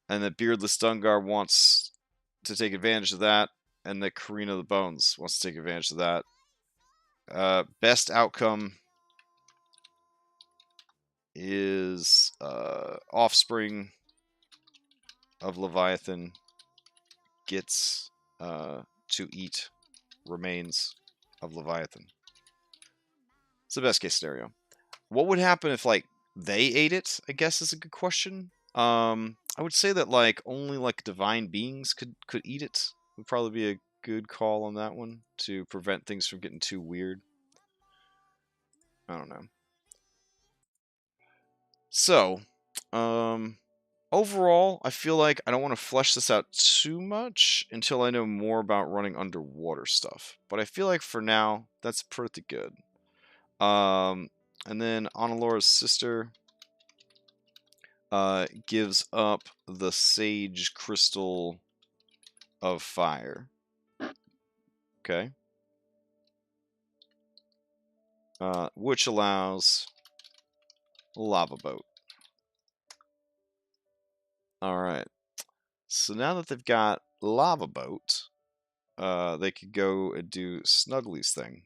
and that Beardless Dungar wants to take advantage of that, and that Karina the Bones wants to take advantage of that. Best outcome is offspring of Leviathan gets to eat remains of Leviathan. It's the best case scenario. What would happen if, like, they ate it, I guess, is a good question. I would say that, like, only, like, divine beings could eat it. Would probably be a good call on that one to prevent things from getting too weird. I don't know. So, overall, I feel like I don't want to flesh this out too much until I know more about running underwater stuff. But I feel like for now, that's pretty good. And then Analora's sister gives up the Sage Crystal of Fire. Okay. Which allows Lava Boat. Alright. So now that they've got Lava Boat, they could go and do Snuggly's thing.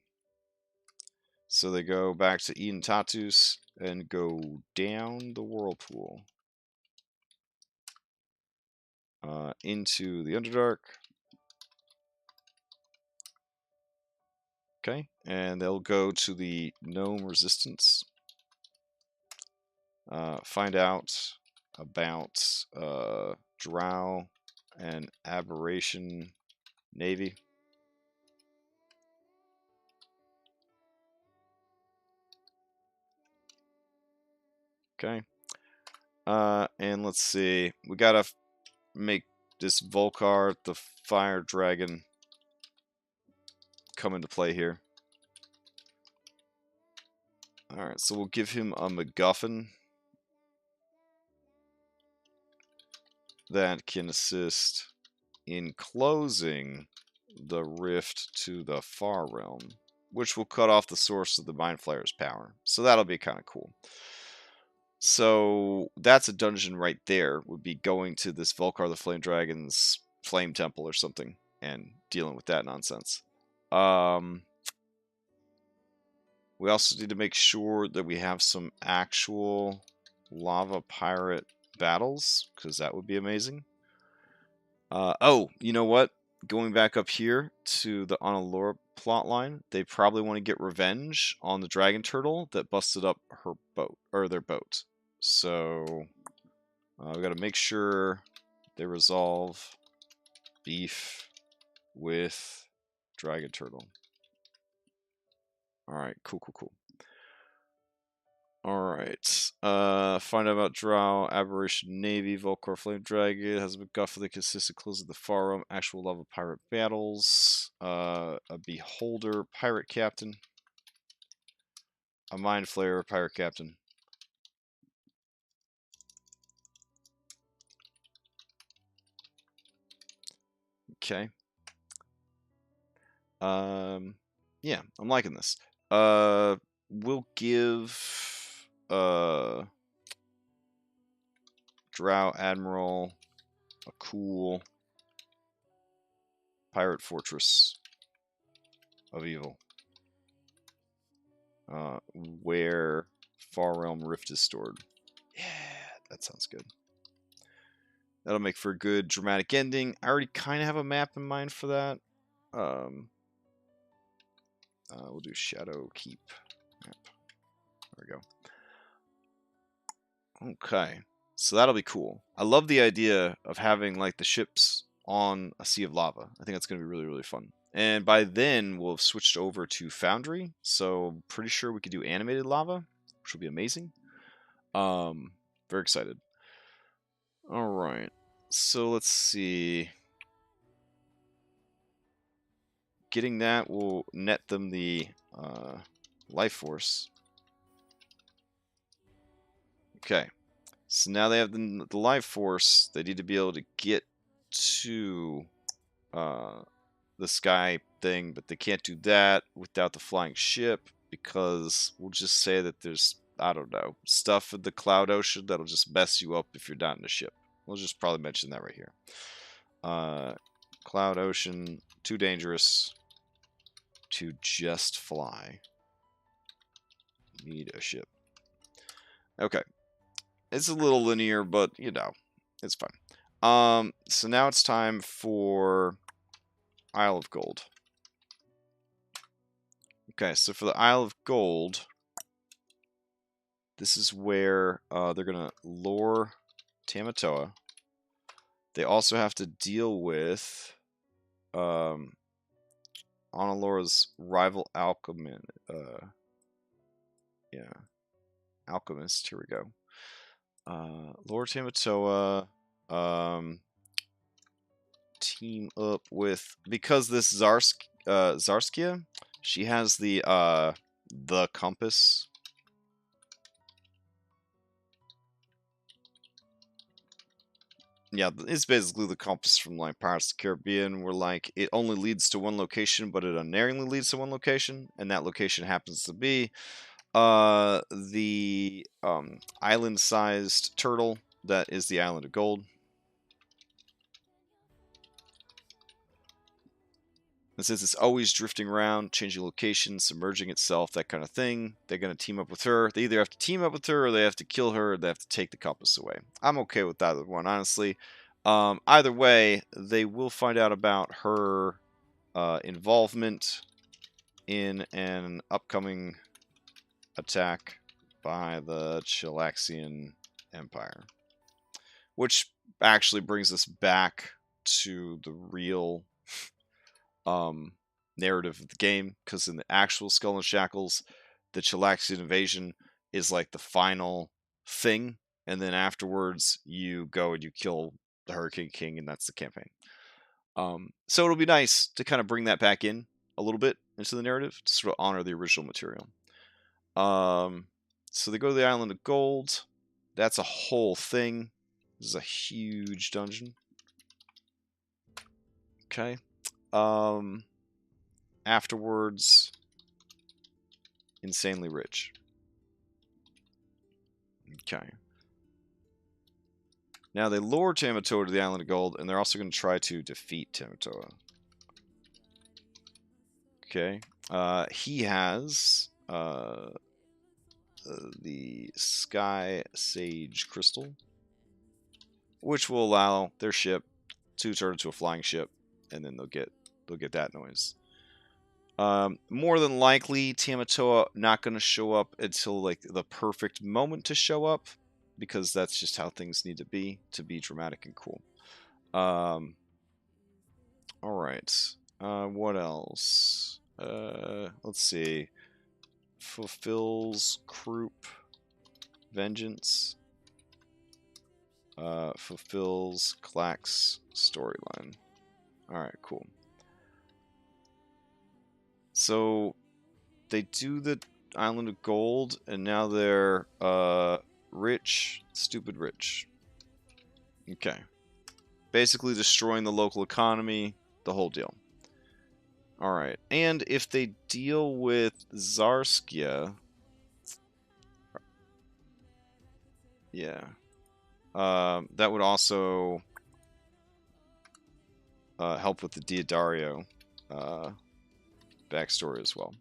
So they go back to Eden Tatus and go down the whirlpool. Into the Underdark. Okay, and they'll go to the Gnome Resistance. Find out about Drow and Aberration Navy. Okay. And let's see. We gotta make this Volcar, the Fire Dragon, come into play here. Alright, so we'll give him a MacGuffin that can assist in closing the rift to the Far Realm, which will cut off the source of the Mind Flayer's power. So that'll be kind of cool. So that's a dungeon right there, would be going to this Volcar the Flame Dragon's Flame Temple or something and dealing with that nonsense. We also need to make sure that we have some actual lava pirate battles, because that would be amazing. Oh, you know what? Going back up here to the Onalora plotline, they probably want to get revenge on the dragon turtle that busted up her boat, or their boat. So we got to make sure they resolve beef with dragon turtle. All right, cool. All right. Find out about Drow, Aberration Navy, Volcor Flame Dragon, has a MacGuffin that consists of closing the Firearms, actual lava pirate battles, a Beholder pirate captain, a Mind Flayer pirate captain. Okay. Yeah, I'm liking this. We'll give Drow Admiral a cool pirate fortress of evil, where Far Realm Rift is stored. Yeah, that sounds good. That'll make for a good dramatic ending. I already kind of have a map in mind for that. We'll do Shadow Keep map. There we go. Okay, so that'll be cool. I love the idea of having like the ships on a sea of lava. I think that's going to be really, really fun. And by then, we'll have switched over to Foundry, so I'm pretty sure we could do animated lava, which will be amazing. Very excited. All right, so let's see. Getting that will net them the life force. Okay, so now they have the life force. They need to be able to get to the sky thing, but they can't do that without the flying ship, because we'll just say that there's, I don't know, stuff in the cloud ocean that'll just mess you up if you're not in a ship. We'll just probably mention that right here. Cloud ocean, too dangerous to just fly. Need a ship. Okay. It's a little linear, but, you know, it's fine. So now it's time for Isle of Gold. Okay, so for the Isle of Gold, this is where they're going to lure Tamatoa. They also have to deal with Onalora's rival alchemist. Alchemist. Here we go. Lure Tamatoa. Team up with, because this Zarskia, she has the compass. Yeah, it's basically the compass from like Pirates of the Caribbean, where like it only leads to one location, but it unerringly leads to one location, and that location happens to be the island-sized turtle that is the Island of Gold. And since it's always drifting around, changing locations, submerging itself, that kind of thing, they're going to team up with her. They either have to team up with her, or they have to kill her, or they have to take the compass away. I'm okay with either one, honestly. Either way, they will find out about her involvement in an upcoming attack by the Chilaxian Empire. Which actually brings us back to the real narrative of the game, because in the actual Skull and Shackles, the Chilaxian invasion is like the final thing, and then afterwards you go and you kill the Hurricane King, and that's the campaign. So it'll be nice to kind of bring that back in a little bit into the narrative to sort of honor the original material. So they go to the Island of Gold. That's a whole thing. This is a huge dungeon. Okay. Afterwards, insanely rich. Okay. Now they lure Tamatoa to the Island of Gold, and they're also going to try to defeat Tamatoa. Okay. He has uh, the Sky Sage Crystal, which will allow their ship to turn into a flying ship, and then they'll get that noise. More than likely, Tamatoa not going to show up until like the perfect moment to show up, because that's just how things need to be dramatic and cool. All right. What else? Let's see. Fulfills Croup Vengeance. Fulfills Clack's storyline. Alright, cool. So they do the Island of Gold, and now they're rich, stupid rich. Okay. Basically destroying the local economy, the whole deal. Alright, and if they deal with Zarskia, yeah, that would also help with the Diodario backstory as well.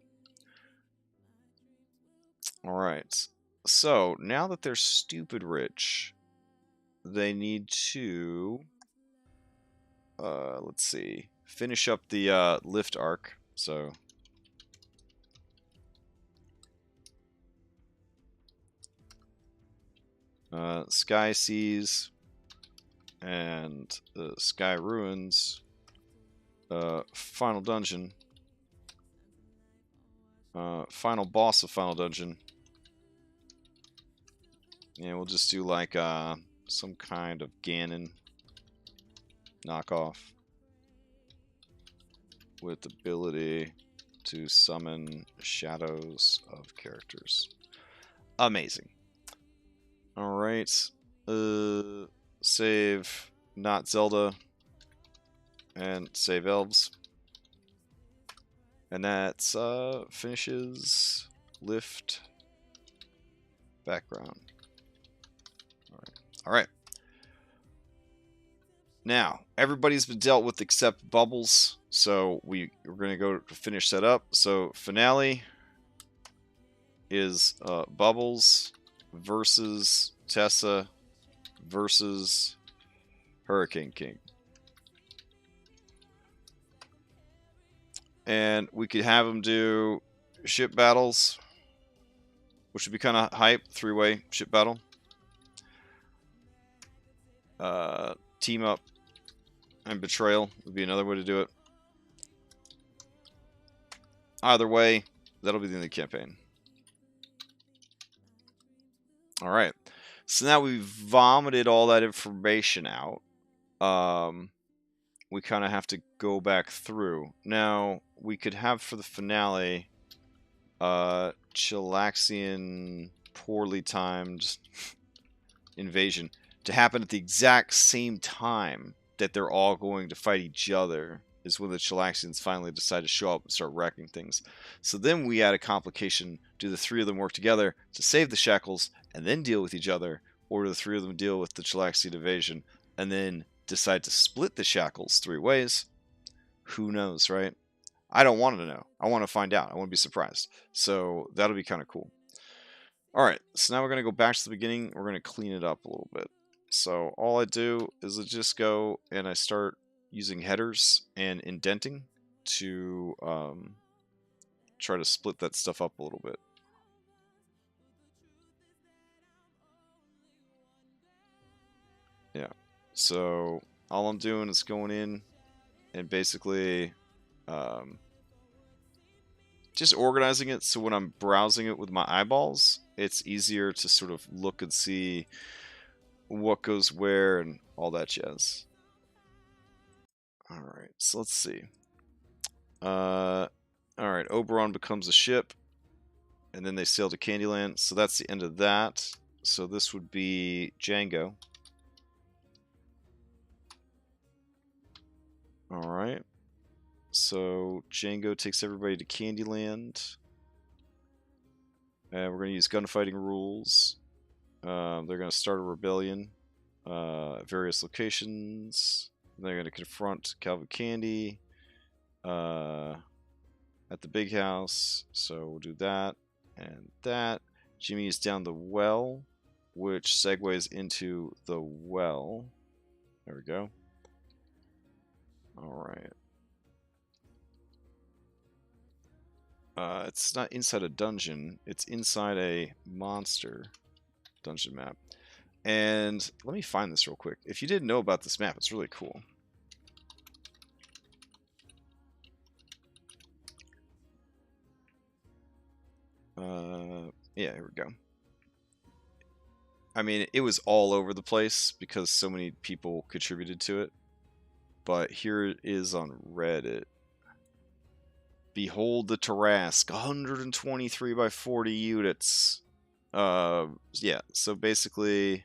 Alright, so now that they're stupid rich, they need to, let's see, finish up the lift arc. So Sky Seas and Sky Ruins, Final Dungeon, Final Boss of Final Dungeon. Yeah, we'll just do like some kind of Ganon knockoff with ability to summon shadows of characters. Amazing. Alright. Save not Zelda and save elves. And that finishes lift background. Alright. Now, everybody's been dealt with except Bubbles, so we're going to go finish that up. So, finale is Bubbles versus Tessa versus Hurricane King. And we could have them do ship battles, which would be kind of hype, 3-way ship battle. Team up and betrayal would be another way to do it. Either way, that'll be the end of the campaign. Alright, so now we've vomited all that information out. We kind of have to go back through. Now, we could have for the finale, Chilaxian poorly timed invasion to happen at the exact same time that they're all going to fight each other, is when the Chilaxians finally decide to show up and start wrecking things. So then we add a complication. Do the three of them work together to save the Shackles and then deal with each other, or do the three of them deal with the Chilaxian invasion and then decide to split the Shackles 3 ways? Who knows, right? I don't want to know. I want to find out. I want to be surprised. So that'll be kind of cool. Alright, so now we're going to go back to the beginning. We're going to clean it up a little bit. So all I do is I just go and I start using headers and indenting to try to split that stuff up a little bit. Yeah, so all I'm doing is going in and basically just organizing it so when I'm browsing it with my eyeballs, it's easier to sort of look and see what goes where and all that jazz. Alright, so let's see. Alright, Oberon becomes a ship, and then they sail to Candyland, so that's the end of that. So this would be Django. Alright. So Django takes everybody to Candyland. And we're going to use gunfighting rules. They're going to start a rebellion at various locations. They're going to confront Calvin Candy at the big house. So we'll do that. and that. Jimmy is down the well, which segues into the well. There we go. Alright. It's not inside a dungeon. It's inside a monster dungeon map. And let me find this real quick. If you didn't know about this map, it's really cool. Yeah, here we go. I mean, it was all over the place because so many people contributed to it. But here it is on Reddit. Behold the Tarrasque, 123 by 40 units. Yeah, so basically...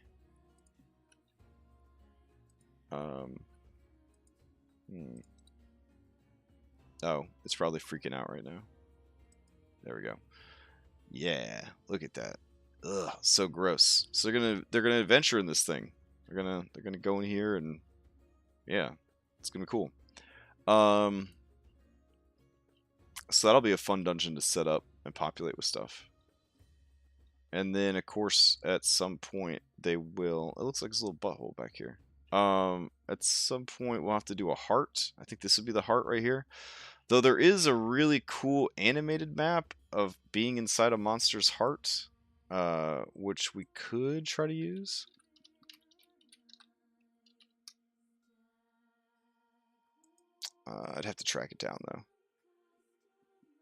Oh, it's probably freaking out right now. There we go. Yeah, look at that. Ugh, so gross. So they're gonna adventure in this thing. They're gonna go in here and yeah, it's gonna be cool. So that'll be a fun dungeon to set up and populate with stuff. And then of course at some point they will. It looks like there's a little butthole back here. At some point we'll have to do a heart. I think this would be the heart right here. Though there is a really cool animated map of being inside a monster's heart, which we could try to use. I'd have to track it down though.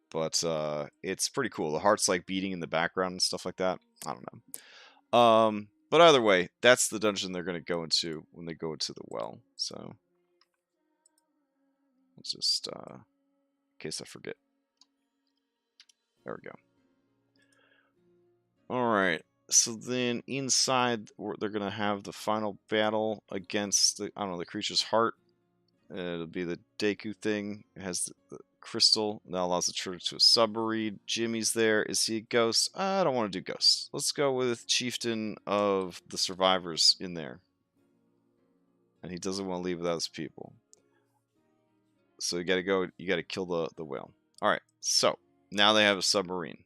But it's pretty cool. The heart's like beating in the background and stuff like that. I don't know. But either way, that's the dungeon they're going to go into when they go into the well. So let's just, in case I forget. There we go. Alright, so then inside, they're going to have the final battle against, the, I don't know, the creature's heart. It'll be the Deku thing. It has the crystal. That allows the trigger to a submarine. Jimmy's there. Is he a ghost? I don't want to do ghosts. Let's go with Chieftain of the Survivors in there. And he doesn't want to leave without his people. So you gotta go, you gotta kill the whale. Alright, so now they have a submarine.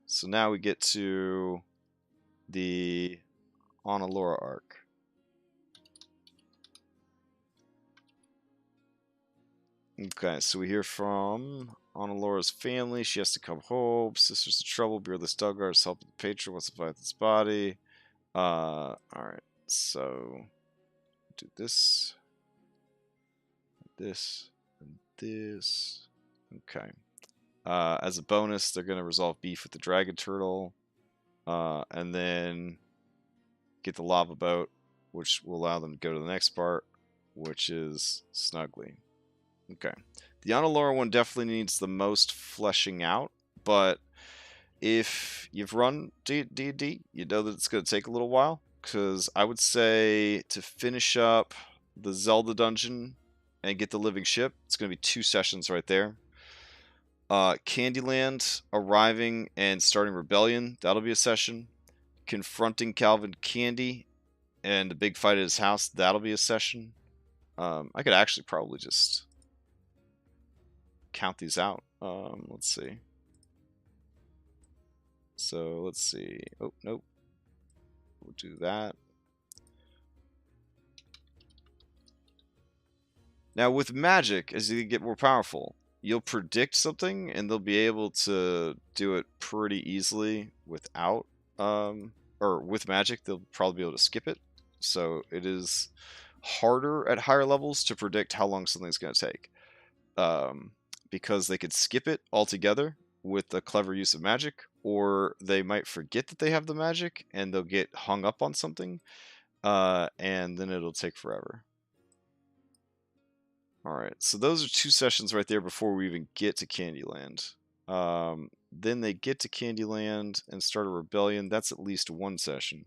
So now we get to the Onalora arc. Okay, so we hear from Onalora's family. She has to come home. Sisters in trouble. Beardless Duggar is helping the patron. Wants to find this body. Alright, so do this, and this. Okay. As a bonus, they're going to resolve beef with the dragon turtle. And then get the lava boat, which will allow them to go to the next part, which is Snuggly. Okay. The Onalora one definitely needs the most fleshing out, but if you've run D&D, you know that it's going to take a little while, because I would say to finish up the Zelda dungeon and get the living ship, it's going to be 2 sessions right there. Candyland arriving and starting rebellion, that'll be a session. Confronting Calvin Candy and the big fight at his house, that'll be a session. I could actually probably just count these out. Let's see. So let's see. Oh, nope. We'll do that. Now with magic, as you get more powerful, you'll predict something and they'll be able to do it pretty easily without, or with magic, they'll probably be able to skip it. So it is harder at higher levels to predict how long something's going to take. Because they could skip it altogether with a clever use of magic, or they might forget that they have the magic and they'll get hung up on something, and then it'll take forever. Alright, so those are 2 sessions right there before we even get to Candyland. Then they get to Candyland and start a rebellion. That's at least 1 session.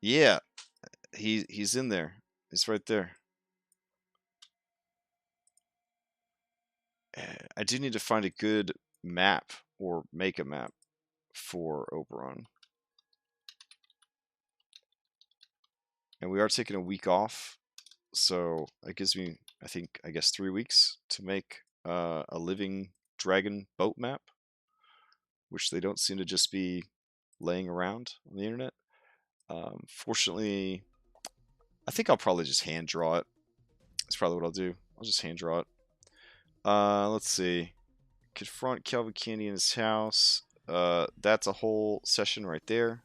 Yeah, he's in there. He's right there. I do need to find a good map or make a map for Oberon. And we are taking a week off, so that gives me, I guess 3 weeks to make a living dragon boat map, which they don't seem to just be laying around on the internet. Fortunately, I think I'll probably just hand draw it. That's probably what I'll do. I'll just hand draw it. Let's see. Confront Kelvin Candy in his house. That's a whole session right there.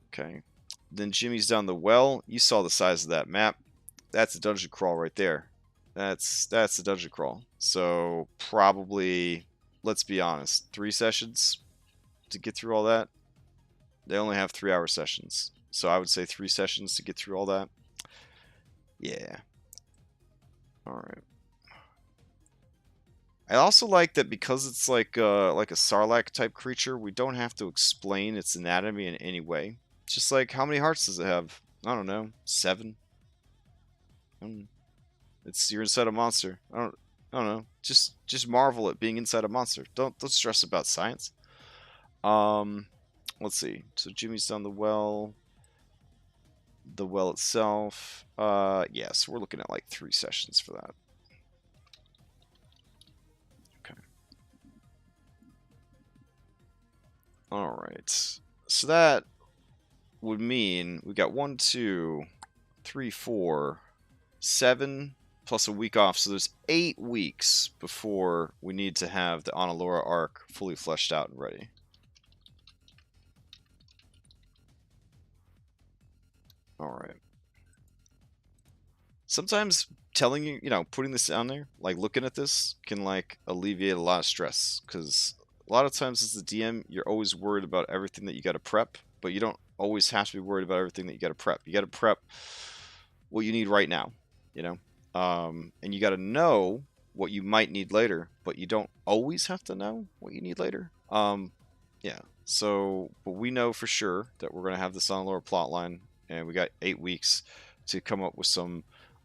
Okay. Then Jimmy's down the well. You saw the size of that map. That's a dungeon crawl right there. That's a dungeon crawl. So probably, let's be honest, 3 sessions to get through all that. They only have 3-hour sessions. So I would say 3 sessions to get through all that. Yeah. Alright. I also like that because it's like a Sarlacc type creature, we don't have to explain its anatomy in any way. It's just like, how many hearts does it have? I don't know, 7? It's you're inside a monster. I don't know. Just marvel at being inside a monster. Don't stress about science. Let's see. So Jimmy's done the well itself. Yeah, so we're looking at like 3 sessions for that. Okay. All right. So that would mean we got 1, 2, 3, 4, 7 plus a week off. So there's 8 weeks before we need to have the Analora arc fully fleshed out and ready. All right. Sometimes telling you, putting this down there, like looking at this, can like alleviate a lot of stress. Because a lot of times as the DM, you're always worried about everything that you got to prep, but you don't always have to be worried about everything that you got to prep. You got to prep what you need right now, and you got to know what you might need later, but you don't always have to know what you need later. Yeah. So, but we know for sure that we're gonna have this on lower plot line, and we got 8 weeks to come up with a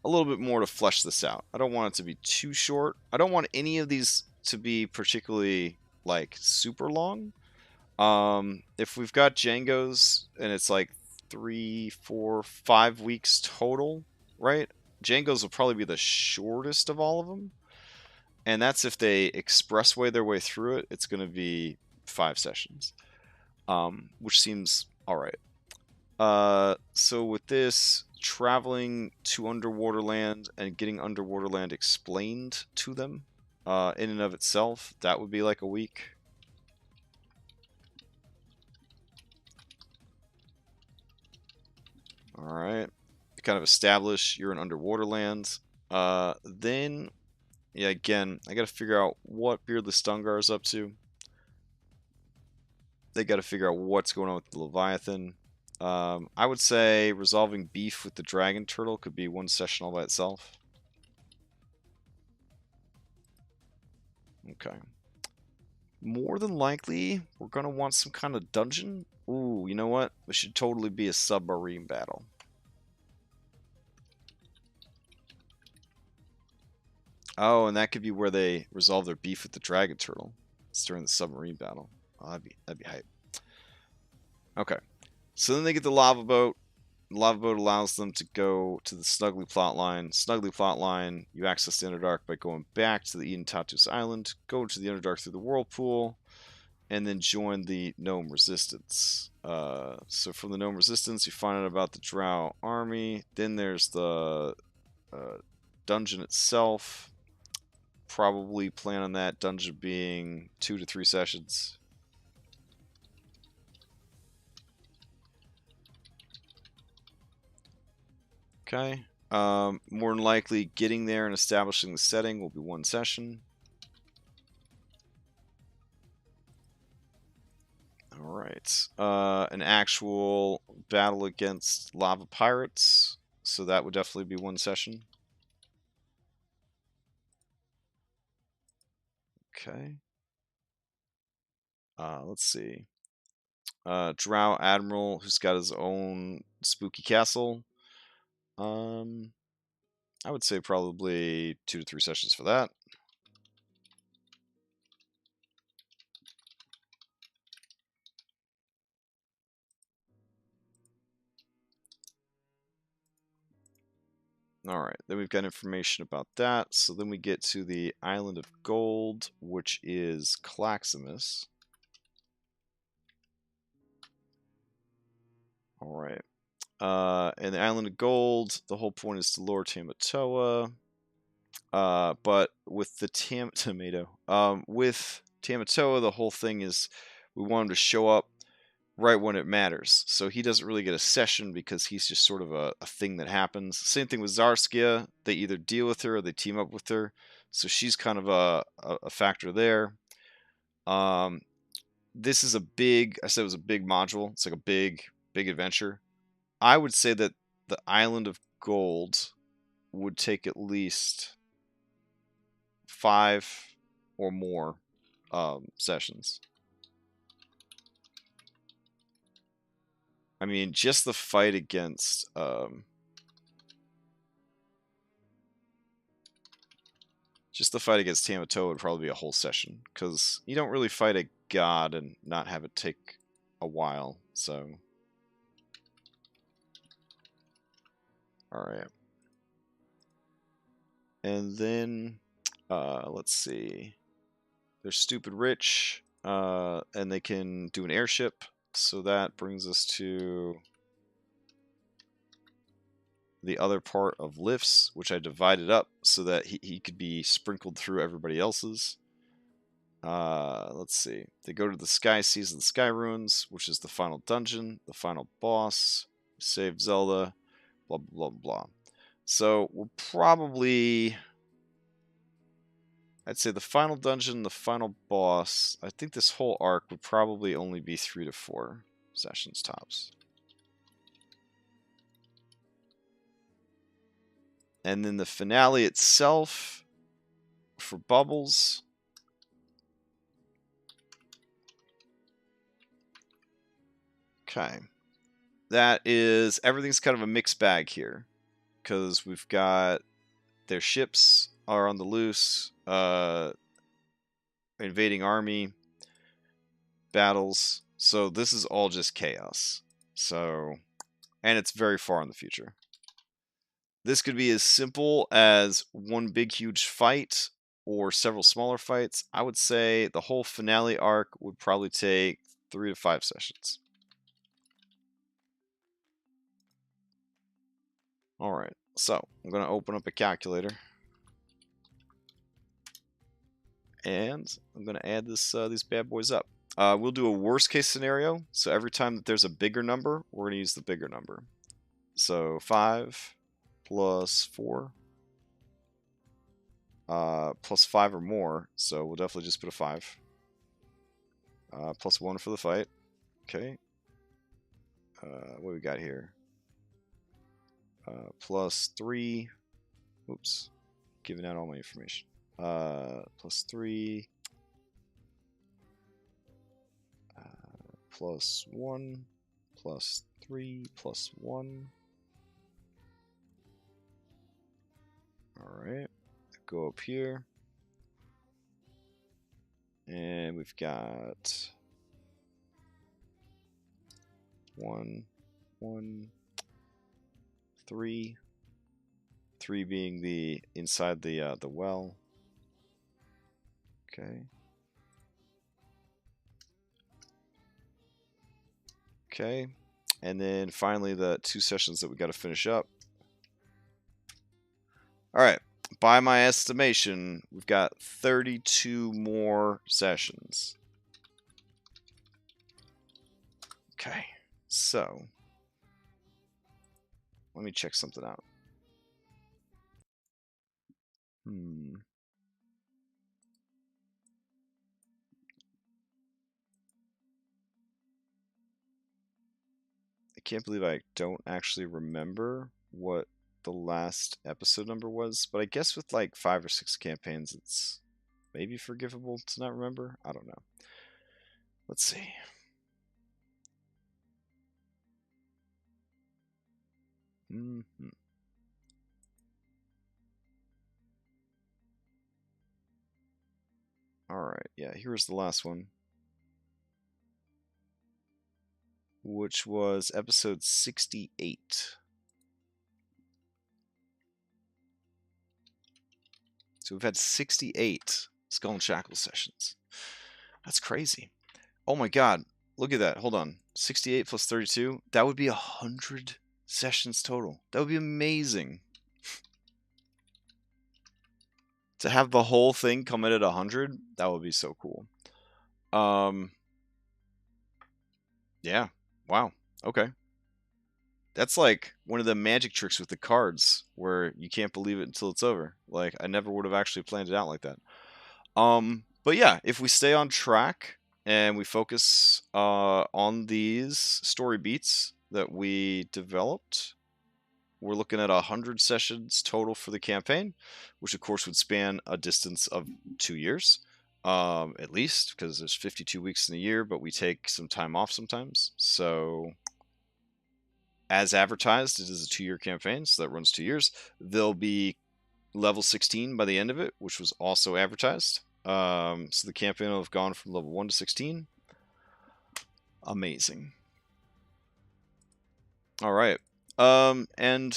little bit more to flesh this out. I don't want it to be too short. I don't want any of these to be particularly like super long. If we've got Django's and it's like 3, 4, 5 weeks total, right? Django's will probably be the shortest of all of them. And that's if they expressway their way through it. It's going to be 5 sessions, which seems all right. So with this, traveling to Underwater Land and getting Underwater Land explained to them in and of itself, that would be like a week. All right. Kind of establish you're in Underwater Land. Then, yeah, again, I got to figure out what Beardless Stungar is up to. They got to figure out what's going on with the Leviathan. I would say resolving beef with the Dragon Turtle could be 1 session all by itself. Okay. More than likely, we're going to want some kind of dungeon. Ooh, you know what? It should totally be a submarine battle. Oh, and that could be where they resolve their beef with the Dragon Turtle. It's during the submarine battle. Oh, that'd be hype. Okay. So then they get the lava boat. The lava boat allows them to go to the Snuggly plotline. Snuggly plotline, you access the Underdark by going back to the Eden Tatus Island, go into the Underdark through the Whirlpool, and then join the Gnome Resistance. So from the Gnome Resistance, you find out about the Drow army. Then there's the dungeon itself. Probably plan on that dungeon being 2 to 3 sessions. Okay. More than likely, getting there and establishing the setting will be 1 session. Alright. An actual battle against lava pirates. So that would definitely be 1 session. Okay. Let's see. Drow Admiral, who's got his own spooky castle. I would say probably 2 to 3 sessions for that. Alright, then we've got information about that. So then we get to the Island of Gold, which is Claximus. Alright. And the Island of Gold, the whole point is to lure Tamatoa. But with the with Tamatoa, the whole thing is we want him to show up right when it matters. So he doesn't really get a session because he's just sort of a thing that happens. Same thing with Zarskia. They either deal with her or they team up with her. So she's kind of a factor there. This is a big, I said it was a big module. It's like a big adventure. I would say that the Island of Gold would take at least 5 or more sessions. I mean, just the fight against Tamatoa would probably be a whole session, because you don't really fight a god and not have it take a while. So, all right, and then let's see. They're stupid rich, and they can do an airship. So that brings us to the other part of lifts, which I divided up so that he could be sprinkled through everybody else's. Let's see. They go to the Sky Seas and the Sky Ruins, which is the final dungeon, the final boss. Save Zelda, blah, blah, blah, blah. So we'll probably... I'd say the final dungeon, the final boss. I think this whole arc would probably only be 3 to 4 sessions tops. And then the finale itself for Bubbles. Okay. That is, everything's kind of a mixed bag here, because we've got their ships are on the loose, invading army, battles. So this is all just chaos. So, and it's very far in the future. This could be as simple as one big huge fight or several smaller fights. I would say the whole finale arc would probably take 3 to 5 sessions. Alright, so I'm going to open up a calculator. And I'm going to add these bad boys up. We'll do a worst case scenario. So every time that there's a bigger number, we're going to use the bigger number. So 5 plus 4 plus 5 or more. So we'll definitely just put a 5. Plus 1 for the fight. Okay. What we got here? Plus 3. Oops. Giving out all my information. Plus 3. Plus 1. Plus 3. Plus 1. Alright. Go up here. And we've got 1, 1, 3. 3 being the inside the well. Okay. Okay. And then finally the 2 sessions that we got to finish up. Alright. By my estimation, we've got 32 more sessions. Okay. So, let me check something out. I can't believe I don't actually remember what the last episode number was, but I guess with like 5 or 6 campaigns, it's maybe forgivable to not remember. I don't know. Let's see. Alright, yeah, here's the last one, which was episode 68. So we've had 68 Skull Shackles sessions. That's crazy. Oh my god. Look at that. Hold on. 68 plus 32. That would be 100 sessions total. That would be amazing. To have the whole thing come in at 100, that would be so cool. Yeah. Wow. Okay. That's like one of the magic tricks with the cards where you can't believe it until it's over. Like, I never would have actually planned it out like that. But yeah, if we stay on track and we focus on these story beats that we developed, we're looking at 100 sessions total for the campaign, which of course would span a distance of 2 years, at least, because there's 52 weeks in a year, but we take some time off sometimes. So, as advertised, it is a 2-year campaign, so that runs 2 years. There'll be level 16 by the end of it, which was also advertised. So the campaign will have gone from level 1 to 16. Amazing. All right. And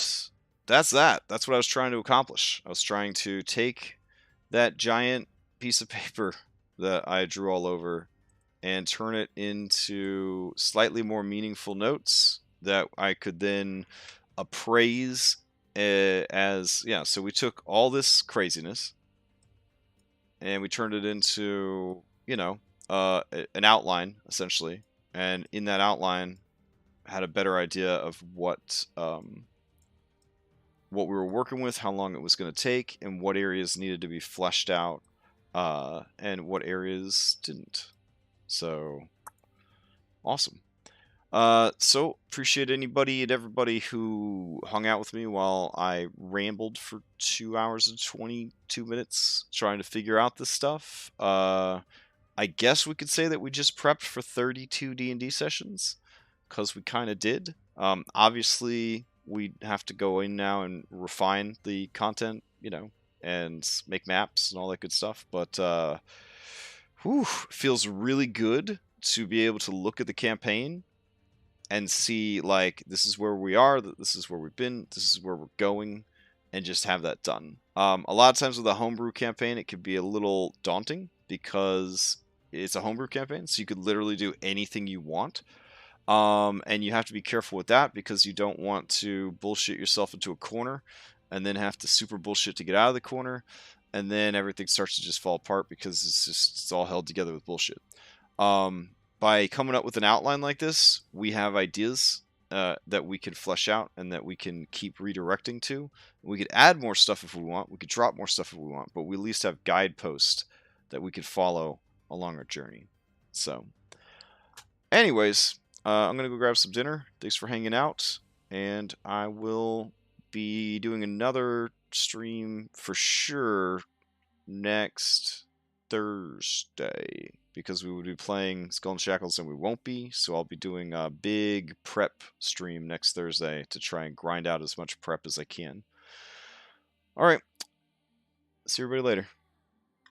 that's that. That's what I was trying to accomplish. I was trying to take that giant piece of paper that I drew all over and turn it into slightly more meaningful notes that I could then appraise as, yeah, so we took all this craziness and we turned it into, an outline, essentially. And in that outline, had a better idea of what we were working with, how long it was going to take, and what areas needed to be fleshed out, and what areas didn't. So, awesome. So appreciate anybody and everybody who hung out with me while I rambled for 2 hours and 22 minutes trying to figure out this stuff. I guess we could say that we just prepped for 32 D&D sessions, because we kind of did. Obviously, we have to go in now and refine the content, and make maps and all that good stuff. But feels really good to be able to look at the campaign and see, like, this is where we are, this is where we've been, this is where we're going, and just have that done. A lot of times with a homebrew campaign, it can be a little daunting because it's a homebrew campaign, so you could literally do anything you want. And you have to be careful with that because you don't want to bullshit yourself into a corner and then have to super bullshit to get out of the corner, and then everything starts to just fall apart because it's all held together with bullshit. By coming up with an outline like this, we have ideas that we can flesh out and that we can keep redirecting to. We could add more stuff if we want. We could drop more stuff if we want, but we at least have guideposts that we could follow along our journey. So, anyways, I'm going to go grab some dinner. Thanks for hanging out, and I will be doing another stream for sure next Thursday, because we would be playing Skull and Shackles and we won't be, so I'll be doing a big prep stream next Thursday to try and grind out as much prep as I can. Alright, see everybody later.